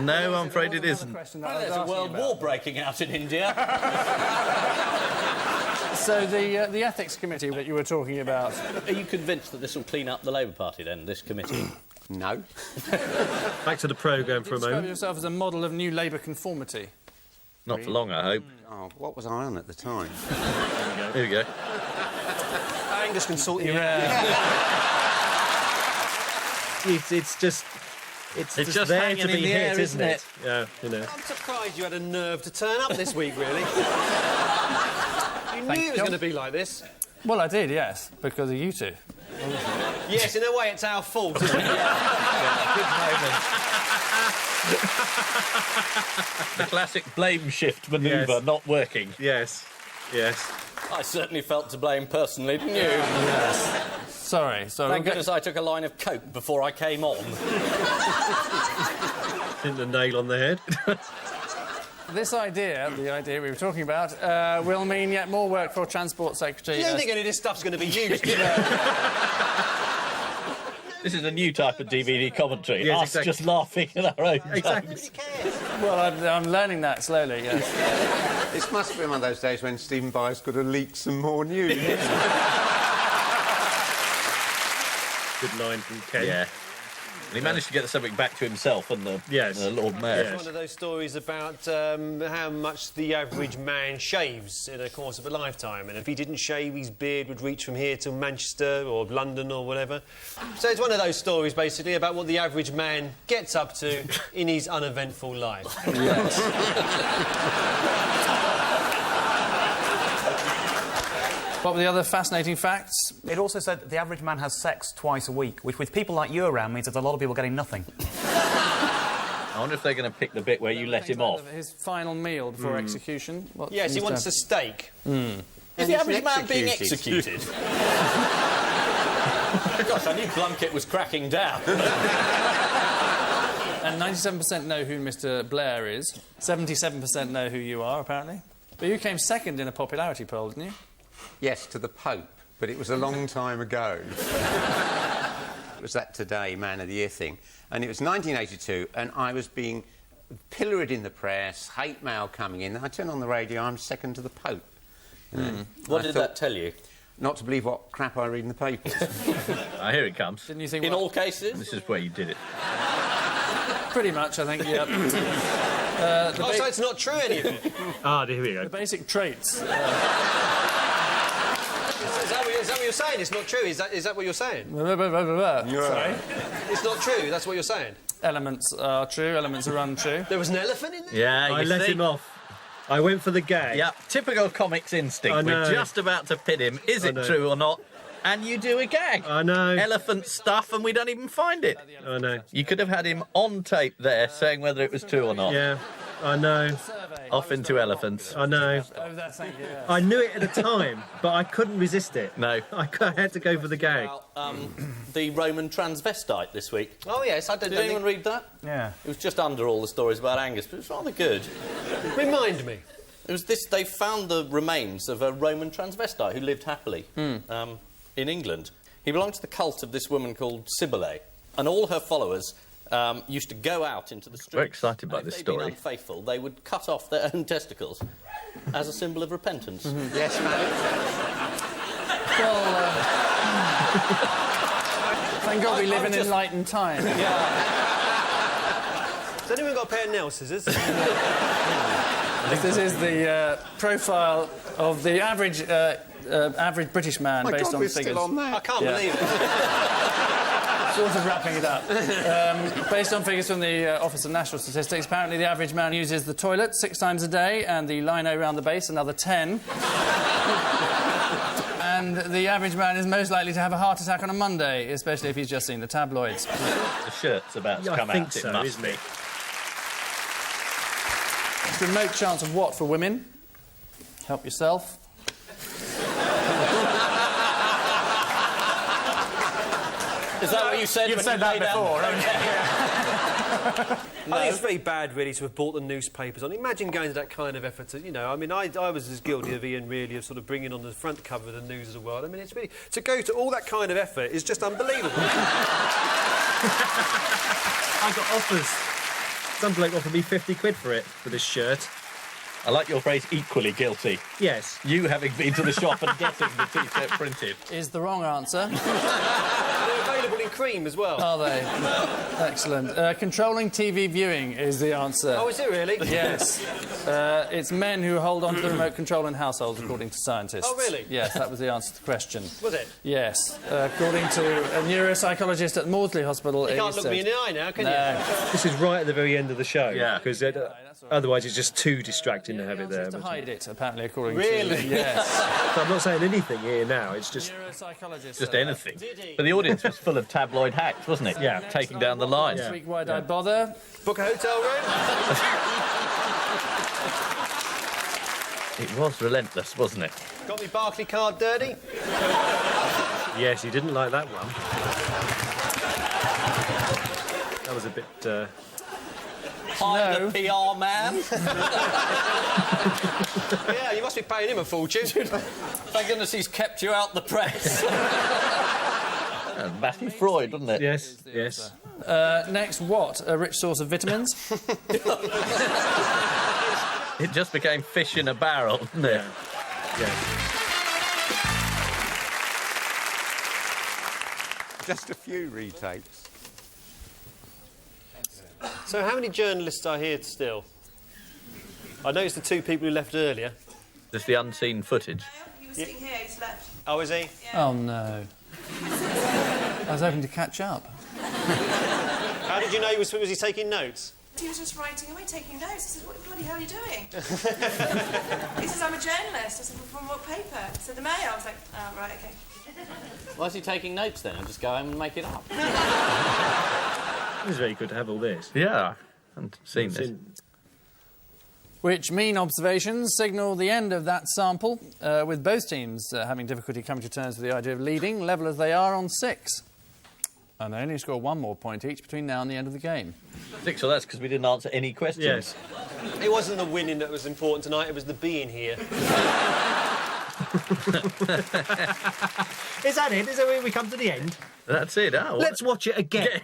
No, I'm afraid it isn't. Well, there's a world war breaking out in India. So the ethics committee that you were talking about... Are you convinced that this will clean up the Labour Party, then, this committee? No. Back to the programme for a Describe moment. yourself as a model of new Labour conformity. Not for long, I hope. Oh, what was I on at the time? Here we go. Angus can sort you out. It's just... It's just there hanging to be in the hit, air, isn't isn't it? Yeah, you know. I'm surprised you had a nerve to turn up this week, really. You knew it was going to be like this. Well, I did, yes, because of you two. Yes, in a way, it's our fault, isn't it? Good moment. The classic blame shift manoeuvre not working. Yes. Yes. I certainly felt to blame personally, didn't you? Yes. Sorry. Thank goodness I took a line of coke before I came on. Hit the nail on the head. This idea, the idea we were talking about, will mean yet more work for Transport Secretary... You don't think any of this stuff's going to be used, do you? This is a new type of DVD commentary. Yes, Us exactly. just laughing at our own Exactly. jokes. Well, I'm learning that slowly, yes. This must have been one of those days when Stephen Byers could have leaked some more news. Good line from Ken. Yeah. And he managed to get the subject back to himself and the Lord Mayor. It's one of those stories about how much the average man shaves in the course of a lifetime, and if he didn't shave, his beard would reach from here to Manchester or London or whatever. So it's one of those stories, basically, about what the average man gets up to in his uneventful life. Yes. What were the other fascinating facts? It also said the average man has sex twice a week, which with people like you around means there's a lot of people getting nothing. I wonder if they're going to pick the bit where you let him off. His final meal before execution. What Yes, he seems to wants a steak. Is the average man being executed? Gosh, I knew Blunkett was cracking down. And 97% know who Mr. Blair is. 77% know who you are, apparently. But you came second in a popularity poll, didn't you? Yes, to the Pope, but it was a long time ago. It was that Today Man of the Year thing. And it was 1982, and I was being pilloried in the press, hate mail coming in. I turned on the radio, I'm second to the Pope. You know? What I did thought- that tell you? not to believe what crap I read in the papers. Here it comes. Didn't you think... In all cases? This is where you did it. Pretty much, I think, yeah. So it's not true, any of it? Here we go. The basic traits. Is that what you're saying? It's not true. Is that what you're saying? Sorry. It's not true. That's what you're saying. Elements are true, elements are untrue. There was an elephant in there? Yeah, I let him off. I went for the gag. Yeah, typical comics instinct. I know. We're just about to pin him. Is it true or not? And you do a gag. I know. Elephant stuff, and we don't even find it. I know. You could have had him on tape there saying whether it was true or not. Yeah, I know. Off into elephants. I know. I knew it at the time, but I couldn't resist it. No. I had to go for the gag. The Roman transvestite this week. Oh, yes, I Did anyone read that? Yeah. It was just under all the stories about Angus, but it was rather good. Remind me. It was this... They found the remains of a Roman transvestite who lived happily in England. He belonged to the cult of this woman called Cybele, and all her followers used to go out into the streets. Very excited by this If they'd been story. unfaithful, they would cut off their own testicles as a symbol of repentance. Yes, mate. Well, thank God we live in enlightened times. Has anyone got a pair of nail scissors? This is the profile of the average British man based on figures. Still on there. I can't believe it. Sort of wrapping it up. Based on figures from the Office of National Statistics, apparently the average man uses the toilet 6 times a day and the lino round the base another 10. And the average man is most likely to have a heart attack on a Monday, especially if he's just seen the tabloids. The shirt's about to come I think out, so, it must isn't be. it? Remote chance of what for women? Help yourself. Is that what you said? You've said that before, haven't you? I think it's very bad, really, to have bought the newspapers on. Imagine going to that kind of effort to, you know, I mean, I was as guilty of Ian, really, of sort of bringing on the front cover of the News of the World. I mean, it's really... To go to all that kind of effort is just unbelievable. I got offers. Some bloke offered me 50 quid for it, for this shirt. I like your phrase, equally guilty. Yes. You having been to the shop and getting the T-shirt printed. Is the wrong answer. They're available in cream as well. Are they? Excellent. Controlling TV viewing is the answer. Oh, is it really? Yes. It's men who hold on to the remote control in households, according to scientists. Oh, really? Yes, that was the answer to the question. Was it? Yes. According to a neuropsychologist at Maudsley Hospital... You can't look me in the eye now, can you? This is right at the very end of the show. Yeah. Because otherwise it's just too distracting to have it there. To hide it, apparently, according Really? to... Yes. So I'm not saying anything here now, it's just... Neuropsychologist. Just anything. But the audience was full of tabloid hacks, wasn't it? Yeah. Taking down the line. This week, why'd I bother? Book a hotel room? It was relentless, wasn't it? Got me Barclay card dirty? Yes, you didn't like that one. That was a bit... Hi, the PR man. Yeah, you must be paying him a fortune. Thank goodness he's kept you out the press. Matthew Freud, wasn't it? Yes, yes. Next, what? A rich source of vitamins? It just became fish in a barrel, didn't it? Yeah. Just a few retakes. So how many journalists are here still? I noticed the 2 people who left earlier. Just the unseen footage. He was sitting here, he's left. Oh, is he? Yeah. Oh, no. I was hoping to catch up. How did you know was he taking notes? He was just writing away, taking notes. I said, what the bloody hell are you doing? He says, I'm a journalist. I said, well, from what paper? I said, the Mail. I was like, oh, right, OK. Why is he taking notes then and just go home and make it up? It's very good to have all this. Yeah, I haven't seen this. Which mean observations signal the end of that sample, with both teams having difficulty coming to terms with the idea of leading, level as they are on 6. And they only score 1 more point each between now and the end of the game. 6 or less because we didn't answer any questions. Yes. It wasn't the winning that was important tonight, it was the being here. Is that it? Is that where we come to the end? That's it. Oh, Let's watch it again.